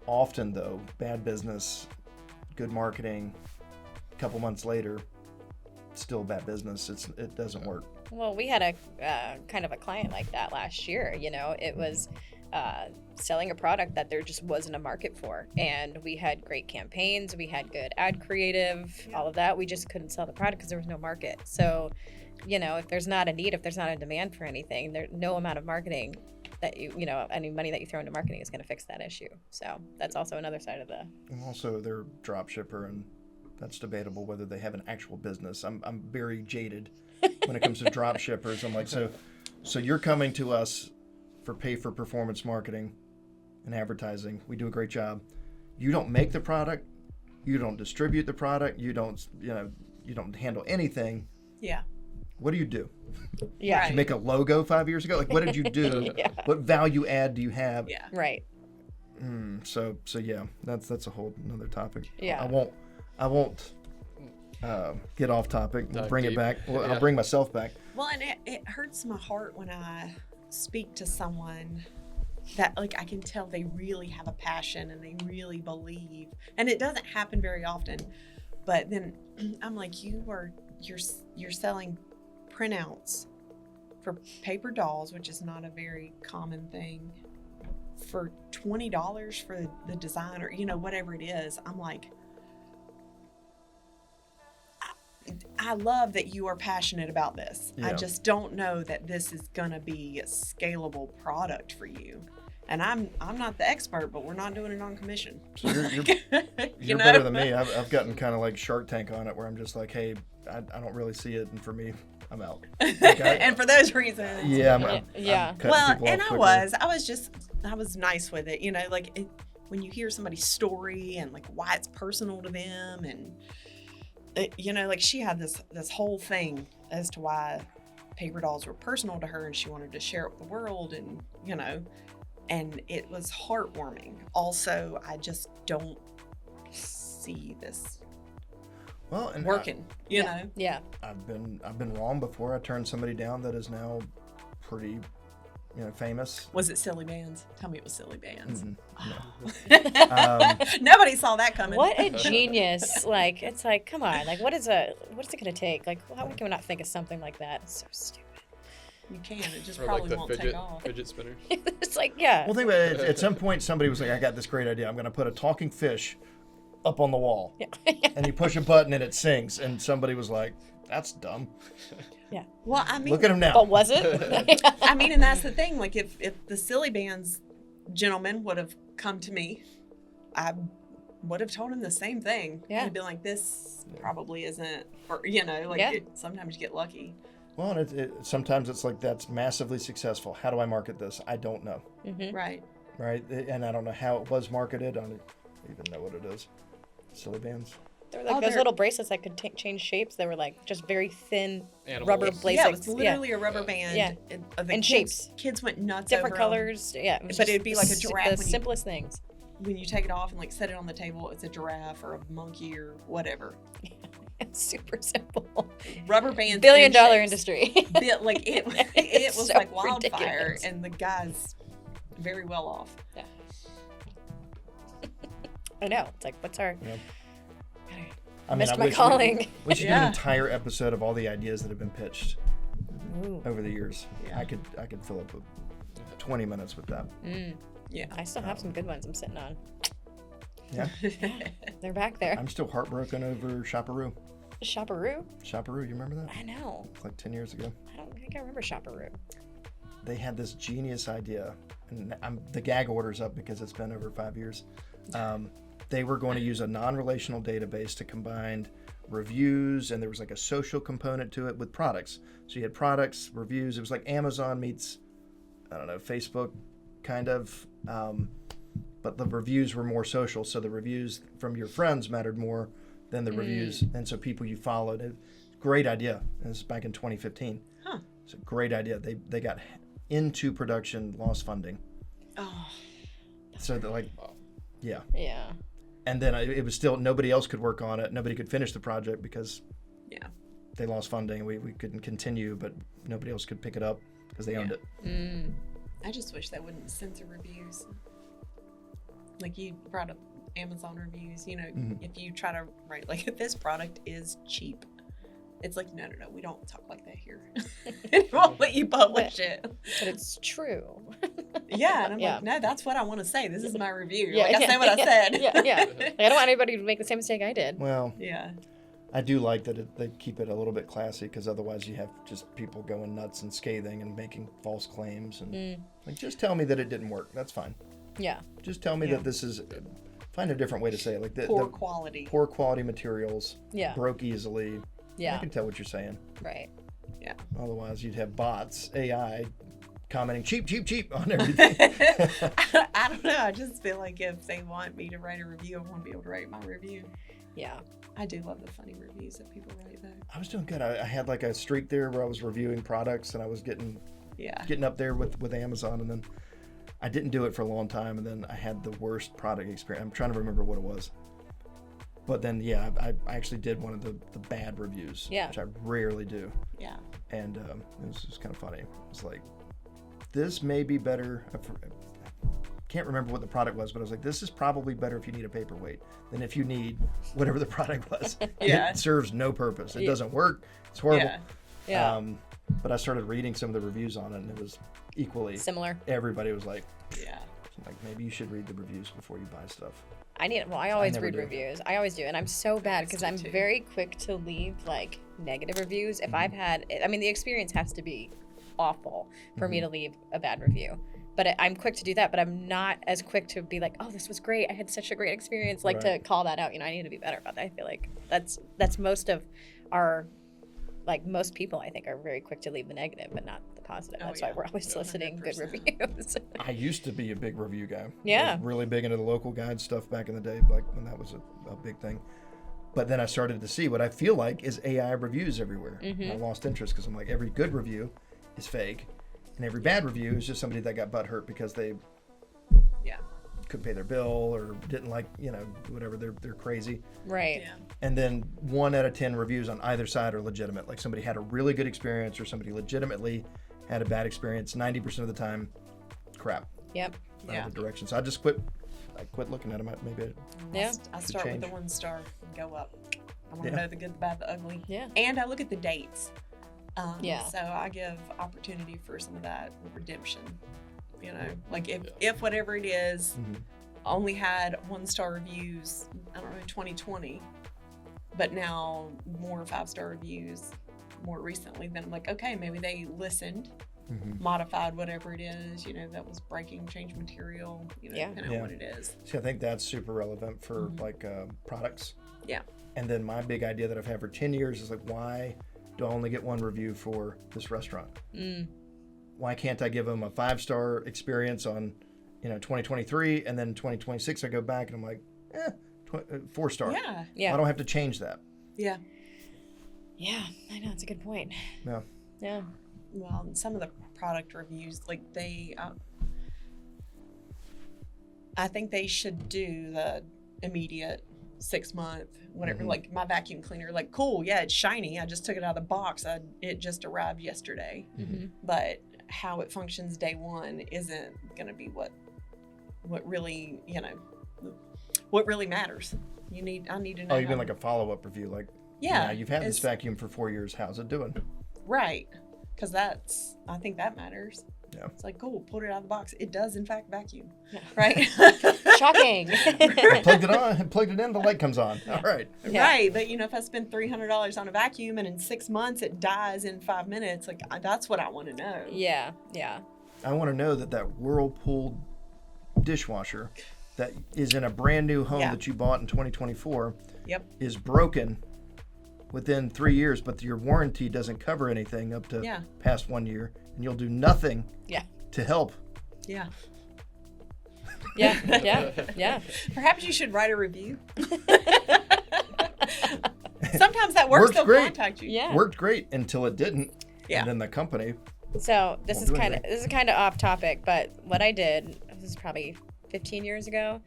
Often though, bad business, good marketing, a couple months later, still bad business. It doesn't work. Well, we had a kind of a client like that last year. You know, it was selling a product that there just wasn't a market for. And we had great campaigns. We had good ad creative, all of that. We just couldn't sell the product because there was no market. So, you know, if there's not a need, if there's not a demand for anything, there's no amount of marketing that any money that you throw into marketing is going to fix that issue. So that's also another side of the. And also, they're a drop shipper, and that's debatable whether they have an actual business. I'm very jaded when it comes to drop shippers. I'm like, so you're coming to us for pay for performance marketing and advertising. We do a great job. You don't make the product. You don't distribute the product. You don't handle anything. Yeah. What do you do? Yeah. Right. Did you make a logo 5 years ago? Like, what did you do? Yeah. What value add do you have? Yeah. Right. So yeah, that's a whole another topic. Yeah. I won't get off topic. We'll Dive bring it deep. back. Well, Yeah. I'll bring myself back. Well, and it hurts my heart when I speak to someone that, like, I can tell they really have a passion and they really believe, and it doesn't happen very often. But then I'm like, you're selling printouts for paper dolls, which is not a very common thing, for $20 for the design, or whatever it is. I'm like, I love that you are passionate about this. I Yeah. just don't know that this is gonna be a scalable product for you. And I'm not the expert, but we're not doing it on commission. So you're You know? better than me. I've gotten kind of like Shark Tank on it, where I'm just like, hey, I don't really see it, and for me, I'm out. And for those reasons. Yeah, I'm Yeah. cutting Well, people and off I was nice with it. When you hear somebody's story and like why it's personal to them, and like she had this whole thing as to why paper dolls were personal to her, and she wanted to share it with the world, and and it was heartwarming. Also, I just don't see this Well, and working. You know. Yeah. I've been wrong before. I turned somebody down that is now pretty famous. Was it Silly Bands? Tell me it was Silly Bands. No. Nobody saw that coming. What a genius! Like, it's like, come on, like, what is it gonna take? Like, how can we not think of something like that? It's so stupid. You can. It just Or probably like the won't take off. fidget spinners. It's like, yeah. Well, think about it. At some point, somebody was like, "I got this great idea. I'm going to put a talking fish up on the wall, Yeah. and you push a button and it sings." And somebody was like, "That's dumb." Yeah. Well, I mean, Look at him now. But was it? I mean, and that's the thing. Like, if the Silly Bands gentleman would have come to me, I would have told him the same thing. Yeah. He'd been like, "This probably isn't," or like Yeah. sometimes you get lucky. Well, and sometimes it's like that's massively successful. How do I market this? I don't know, Mm-hmm. Right. right? And I don't know how it was marketed. I don't even know what it is. Silly Bands. There were like those little bracelets that could change shapes. They were like just very thin Animals. rubber Yeah, bracelets. Yeah, it was literally a rubber band. Yeah. And And shapes. Kids went nuts Different over 'em. colors. Yeah. It was But just it'd be like a the giraffe The when you- simplest things. When you take it off and like set it on the table, it's a giraffe or a monkey or whatever. It's super simple. Rubber bands. $1 billion and shapes. industry. Like it It's was so like wildfire, ridiculous. and the guy's very well off. I know. It's like, what's our? Yeah. I missed I my wish calling. We should do Yeah. an entire episode of all the ideas that have been pitched Ooh. over the years. Yeah. I could fill up 20 minutes with that. Mm. Yeah. I still have some good ones I'm sitting on. Yeah. They're back there. I'm still heartbroken over Shopperoo. Shopperoo? Shopperoo, you remember that? I know. It's like 10 years ago. I don't think I remember Shopperoo. They had this genius idea, and the gag order's up because it's been over 5 years. They were going to use a non-relational database to combine reviews, and there was like a social component to it with products. So you had products, reviews. It was like Amazon meets, I don't know, Facebook, kind of. But the reviews were more social, so the reviews from your friends mattered more than the reviews, and so people you followed. Great idea. This is back in 2015. Huh. It's a great idea. They got into production, lost funding. Oh. So that yeah. Yeah. And then it was still, nobody else could work on it. Nobody could finish the project because Yeah. they lost funding. We couldn't continue, but nobody else could pick it up because they owned it. Mm. I just wish they wouldn't censor reviews. Like you brought up Amazon reviews, if you try to write like if this product is cheap, it's like no, we don't talk like that here. It won't let you publish it. But it's true. Yeah, and I'm Yeah. like, no, that's what I want to say. This is my review. Yeah, Like I yeah, say what I said. Yeah. Like, I don't want anybody to make the same mistake I did. Well, Yeah. I do like that they keep it a little bit classy because otherwise you have just people going nuts and scathing and making false claims. And like, just tell me that it didn't work. That's fine. Yeah. Just tell me Yeah. that this is, find a different way to say it. Like Poor quality. poor quality materials, Yeah. broke easily. I Yeah. can tell what you're saying. Right. Otherwise, you'd have bots, AI, commenting cheap on everything. I don't know. I just feel like if they want me to write a review, I want to be able to write my review. Yeah. I do love the funny reviews that people write though. I was doing good. I had like a streak there where I was reviewing products and I was getting Yeah. up there with Amazon, and then I didn't do it for a long time, and then I had the worst product experience. I'm trying to remember what it was. But then, yeah, I actually did one of the bad reviews, Yeah. which I rarely do. Yeah. And it was just kind of funny. It was like, this may be better. I can't remember what the product was, but I was like, this is probably better if you need a paperweight than if you need whatever the product was. Yeah. It serves no purpose. It Yeah. doesn't work. It's horrible. Yeah. Yeah. But I started reading some of the reviews on it, and it was equally. Similar. Everybody was like, Yeah. maybe you should read the reviews before you buy stuff. I always never read do. reviews. I always do. And I'm so bad because I'm too. very quick to leave like negative reviews. If I've had, the experience has to be awful for me to leave a bad review. But I'm quick to do that, but I'm not as quick to be like, oh, this was great. I had such a great experience. Like Right. to call that out. I need to be better about that. I feel like that's most of our, like most people I think are very quick to leave the negative, but not the positive. Oh, That's yeah. why we're always soliciting good 100%. reviews. I used to be a big review guy. Yeah. I was really big into the local guide stuff back in the day, like when that was a big thing. But then I started to see what I feel like is AI reviews everywhere. And I lost interest because I'm like, every good review is fake, and every bad review is just somebody that got butt hurt because they Yeah. couldn't pay their bill or didn't like, whatever, they're crazy. Right. Yeah. And then 1 out of 10 reviews on either side are legitimate. Like somebody had a really good experience or somebody legitimately had a bad experience. 90% of the time, crap. Yep. Yeah. The direction. So I just quit. I quit looking at them. Maybe. Yeah. I start with the change. 1 star and go up. I want to Yeah. know the good, the bad, the ugly. Yeah. And I look at the dates. Yeah. So I give opportunity for some of that redemption. You know, like if whatever it is Mhm. only had 1-star reviews, I don't know, 2020, but now more 5-star reviews more recently, then I'm like, okay, maybe they listened, Mhm. modified whatever it is, you know, that was breaking, change material, you know, Yeah. depending Yeah. on what it is. See, I think that's super relevant for Mhm. like products. Yeah. And then my big idea that I've had for 10 years is like, why do I only get 1 review for this restaurant? Mm. Why can't I give them a 5-star experience on, 2023, and then 2026 I go back and I'm like, 4-star. Yeah. Yeah. I don't have to change that. Yeah. Yeah. I know. It's a good point. Yeah. Yeah. Well, and some of the product reviews, like I think they should do the immediate 6-month, whatever. Mhm. Like my vacuum cleaner, like cool, yeah, it's shiny. I just took it out of the box. It just arrived yesterday. Mm-hmm. But how it functions day one isn't going to be what really, what really matters. I need to know. Oh, even like a follow-up review, like, yeah, you've had this it's- vacuum for 4 years. How's it doing? right? Because I think that matters. Yeah. It's like cool, pulled it out of the box. It does in fact vacuum, Yeah. right? Shocking. Plugged it on, plugged it in, the light comes on. All right. Yeah. Right, but if I spend $300 on a vacuum and in 6 months it dies in 5 minutes, like that's what I want to know. Yeah. Yeah. I want to know that Whirlpool dishwasher that is in a brand new home Yeah. that you bought in 2024 Yep. is broken within 3 years, but your warranty doesn't cover anything up to Yeah. past 1 year, and you'll do nothing Yeah. to help. Yeah. Yeah. Yeah. Yeah. Perhaps you should write a review. Sometimes that works. Works They'll great. contact you. Yeah. Worked great until it didn't. Yeah. And then the company. So this Won't is do kind of anything. off topic, but what I did, this is probably 15 years ago.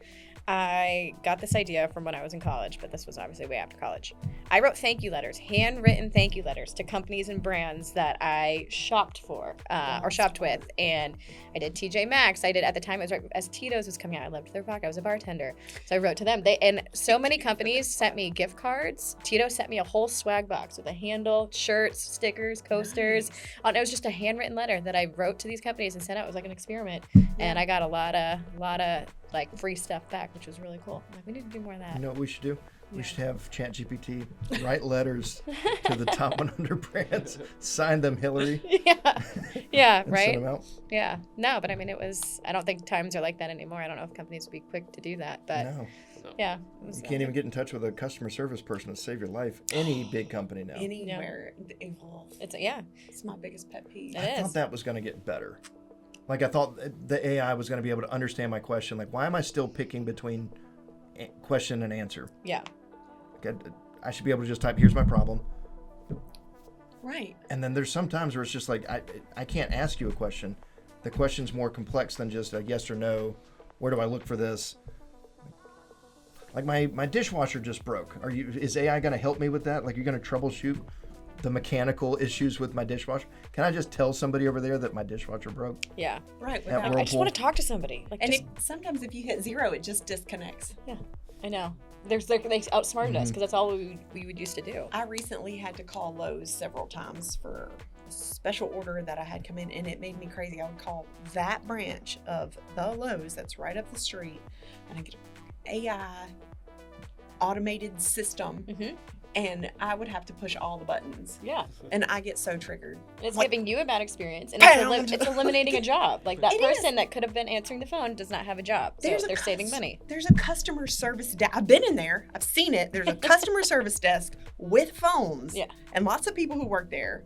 I got this idea from when I was in college, but this was obviously way after college. I wrote thank you letters, handwritten thank you letters to companies and brands that I shopped for or shopped with. And I did TJ Maxx. I did, at the time, it was right as Tito's was coming out. I loved their vodka. I was a bartender. So I wrote to them. And so many companies sent me gift cards. Tito sent me a whole swag box with a handle, shirts, stickers, coasters. And it was just a handwritten letter that I wrote to these companies and sent out. It was like an experiment. And I got a lot of like free stuff back, which was really cool. I'm like, we need to do more of that. You know what we should do? We Yeah. should have ChatGPT write letters to the top 100 brands, sign them Hillary, Yeah. Yeah, and right? send them out. Yeah. No, but I mean, I don't think times are like that anymore. I don't know if companies would be quick to do that, but No, yeah. It was, you can't even get in touch with a customer service person to save your life. Any big company now. Anywhere. Well, it's my biggest pet peeve. It I is. thought that was going to get better. Like, I thought the AI was going to be able to understand my question. Like, why am I still picking between question and answer? Yeah. Like, I should be able to just type, here's my problem. Right. And then there's some times where it's just like, I can't ask you a question. The question's more complex than just a yes or no. Where do I look for this? Like my dishwasher just broke. Is AI going to help me with that? Like, you're going to troubleshoot the mechanical issues with my dishwasher? Can I just tell somebody over there that my dishwasher broke? Yeah. Right. At Without, I just Whirlpool? want to talk to somebody. Like, and just, sometimes if you hit 0, it just disconnects. I know. They outsmarted us Mhm. because that's all we would used to do. I recently had to call Lowe's several times for a special order that I had come in, and it made me crazy. I would call that branch of the Lowe's that's right up the street, and I get an AI automated system, Mm-hmm. and I would have to push all the buttons, Yeah. and I get so triggered. And it's Like- giving you a bad experience, and Bam! it's eliminating a job. Like that It is. person that could have been answering the phone does not have a job, so There's a they're saving cus- money. There's a customer service desk. I've been in there. I've seen it. There's a customer service desk with phones. Yeah. And lots of people who work there.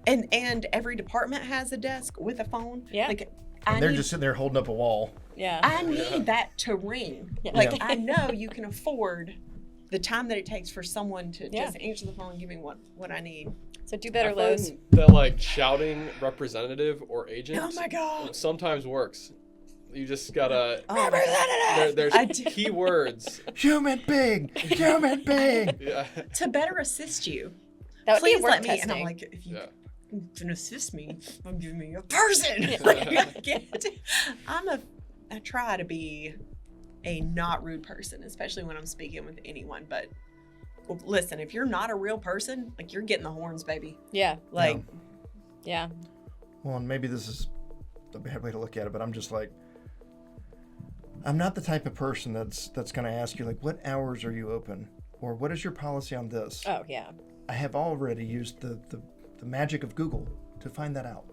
And every department has a desk with a phone. Yeah. Like And they're just sitting there holding up a wall. Yeah. I need that to ring. Yeah. Like Yeah. I know you can afford the time that it takes for someone to Yeah. just answer the phone and give me what I need. So do I better, find Lowe's. that like shouting representative or agent Oh my God. sometimes works. You just gotta. Oh, There's I do. keywords. Human being! Human being! Yeah. To better assist you. That would Please be a word let me. testing. And I'm like, if you Yeah. can assist me from giving me a person. Like, I can't. I try to be a not rude person, especially when I'm speaking with anyone. But listen, if you're not a real person, like, you're getting the horns, baby. Yeah. Like, Yeah. Well, and maybe this is a bad way to look at it, but I'm just like, I'm not the type of person that's going to ask you, like, what hours are you open? Or what is your policy on this? Oh, yeah. I have already used the magic of Google to find that out.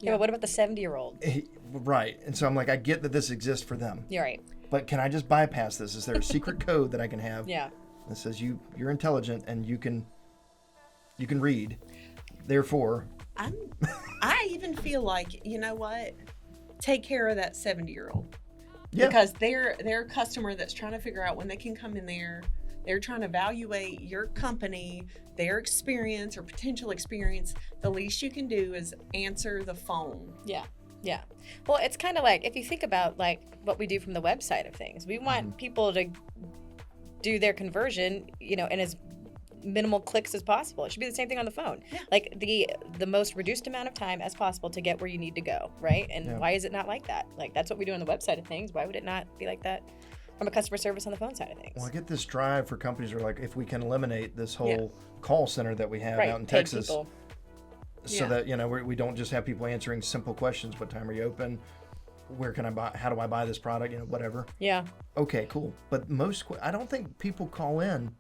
Yeah, but what about the 70-year-old? Right. And so I'm like, I get that this exists for them. You're right. But can I just bypass this? Is there a secret code that I can have Yeah. that says you're intelligent and you can read? Therefore, I even feel like, you know what? Take care of that 70-year-old. yeah. Because they're a customer that's trying to figure out when they can come in there. They're trying to evaluate your company, their experience or potential experience. The least you can do is answer the phone. Yeah. Yeah. Well, it's kind of like, if you think about like what we do from the website of things, we want people to do their conversion, in as minimal clicks as possible. It should be the same thing on the phone. Yeah. Like the most reduced amount of time as possible to get where you need to go, right? And Yeah. why is it not like that? Like, that's what we do on the website of things. Why would it not be like that from a customer service on the phone side of things? Well, I get this drive for companies who are like, if we can eliminate this whole Yeah. call center that we have Right. out in paid Texas, people. so Yeah. that we don't just have people answering simple questions. What time are you open? Where can I buy? How do I buy this product? Whatever. Yeah. Okay, cool. But I don't think people call in.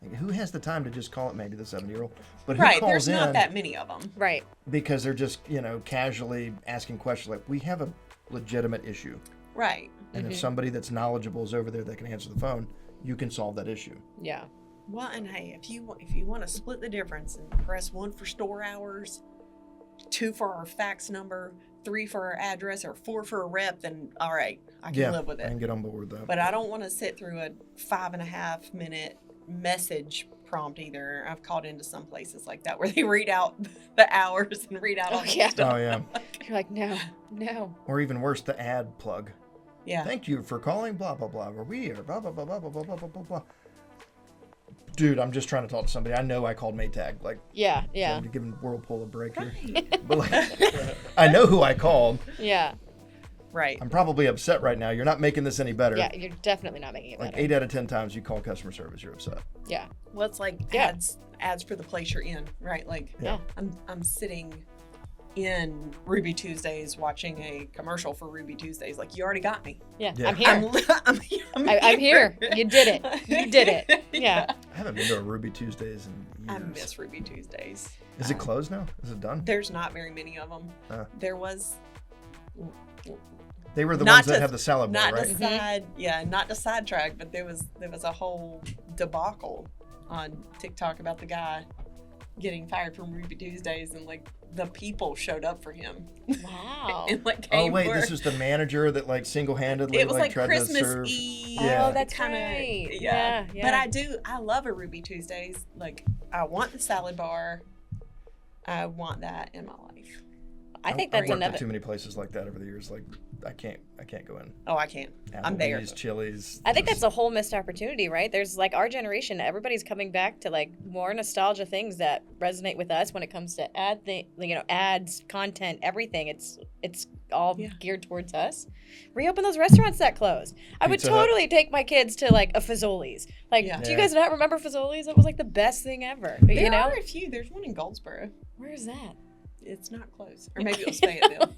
Like, who has the time to just call it? Maybe the 70-year-old. But who Right. calls There's in not that many of them. Right. because they're just casually asking questions like, we have a legitimate issue, Right. and if somebody that's knowledgeable is over there that can answer the phone, you can solve that issue. Yeah. Well, and hey, if you want to split the difference and press 1 for store hours, 2 for our fax number, 3 for our address, or 4 for a rep, then all right, I can live with I it. can get on board with that. But I don't want to sit through a 5.5 minute message prompt either. I've called into some places like that where they read out the hours and read out all the yeah. stuff. Oh yeah. You're like, no. Or even worse, the ad plug. Yeah. Thank you for calling blah blah blah, or we are blah blah blah blah blah blah blah blah blah. Dude, I'm just trying to talk to somebody. I know I called Maytag, like, Yeah. Yeah. I'm giving Whirlpool a break here. Right. But like, I know who I called. Yeah. Right. I'm probably upset right now. You're not making this any better. Yeah. You're definitely not making it Like better. 8 out of 10 times you call customer service, you're upset. Yeah. Well, it's like Yeah. ads for the place you're in, right? Like, Yeah. I'm sitting in Ruby Tuesdays watching a commercial for Ruby Tuesdays. Like, you already got me. Yeah. Yeah. I'm here. I'm here. You did it. You did it. Yeah. I haven't been to a Ruby Tuesdays in I years. miss Ruby Tuesdays. Is it closed now? Is it done? There's not very many of them. There was They were the not ones that to- have the salad bar, not right? not to sidetrack, but there was a whole debacle on TikTok about the guy getting fired from Ruby Tuesdays, and like the people showed up for him. Wow. and like Oh came wait, for- this was the manager that like single-handedly it was like tried Christmas to serve. Eve. Yeah. Oh, that's kinda, right. Yeah. Yeah. But I love a Ruby Tuesdays. Like, I want the salad bar. I want that in my life. I think that's I've worked at another. too many places like that over the years. Like, I can't go in. Oh, I can't. I'm there. Applebee's, Chili's. I think just- that's a whole missed opportunity, right? There's like our generation, everybody's coming back to like more nostalgia things that resonate with us when it comes to ads, content, everything. It's all Yeah. geared towards us. Reopen those restaurants that closed. I would Pizza Hut. totally take my kids to like a Fazoli's. Like, Yeah. do you Yeah. guys not remember Fazoli's? It was like the best thing ever. There you know? are a few. There's one in Goldsboro. Where is that? It's not close. Or maybe it was Fayetteville.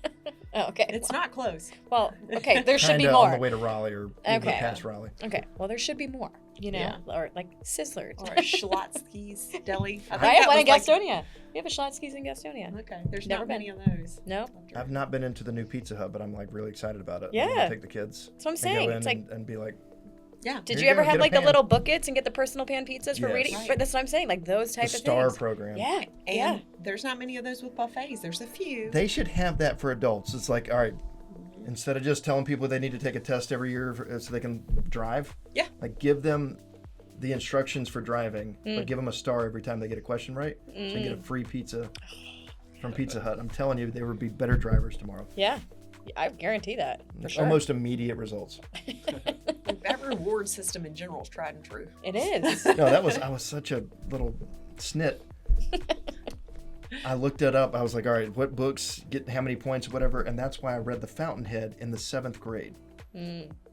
Oh, okay. It's not close. Well, okay. There should be Kinda on the more. way to Raleigh or even Okay. past Raleigh. Okay. Well, there should be more. You know, Yeah. or like Sizzlers. Or Schlotsky's Deli. I have that one in was like- Gastonia. We have a Schlotsky's in Gastonia. Okay, there's Never not been. many of those. No. I've not been into the new Pizza Hut, but I'm like really excited about it. I'm Yeah. gonna take the kids. That's what I'm and saying. Go in It's like, and be like, Yeah. did Here you you ever go, have get a like the pan. little buckets and get the personal pan pizzas for Yes. reading? Right. That's what I'm saying. Like those the type of Star things. program. Yeah. And Yeah. there's not many of those with buffets. There's a few. They should have that for adults. It's like, all right, instead of just telling people they need to take a test every year so they can drive. Yeah. Like give them the instructions for driving, but give them a star every time they get a question right, so they get a free pizza from Pizza Hut. I'm telling you, they would be better drivers tomorrow. Yeah. I guarantee that. For sure. Almost immediate results. That reward system in general is tried and true. It is. No, I was such a little snit. I looked it up. I was like, all right, what books get how many points, whatever. And that's why I read The Fountainhead in the 7th grade.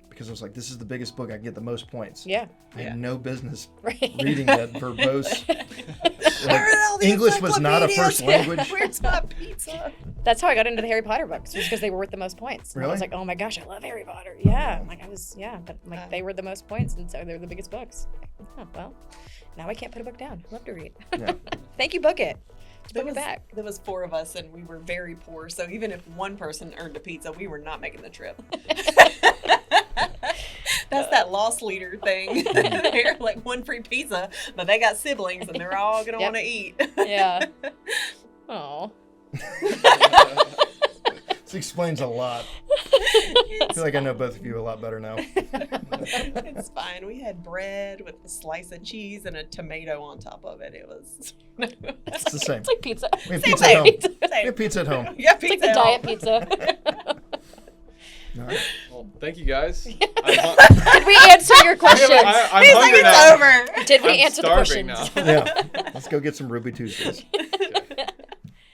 Because I was like, this is the biggest book. I can get the most points. Yeah. I had no business Right. reading that verbose. Where are all the English was not a first encyclopedias? language. Where's my pizza? That's how I got into the Harry Potter books, was because they were worth the most points. And I was Really? like, oh my gosh, I love Harry Potter. Yeah. But like they were the most points, and so they're the biggest books. Oh, well, now I can't put a book down. I love to read. Yeah. Thank you, Book It. There Book was, it back. there was 4 of us, and we were very poor. So even if one person earned a pizza, we were not making the trip. That's that loss leader thing. They're like one free pizza, but they got siblings, and they're all gonna Yep. want to eat. Yeah. Oh. This explains a lot. I feel like I know both of you a lot better now. It's fine. We had bread with a slice of cheese and a tomato on top of it. It was. It's the same. It's like pizza. We have Same pizza at home. thing. We have pizza at home. Yeah, It's like pizza the at diet home. pizza. All right. Well, thank you guys. Did we answer your questions? I'm He's like, hungry it's now. over. Did we I'm answer the starving questions? now. Yeah. Let's go get some Ruby Tuesdays.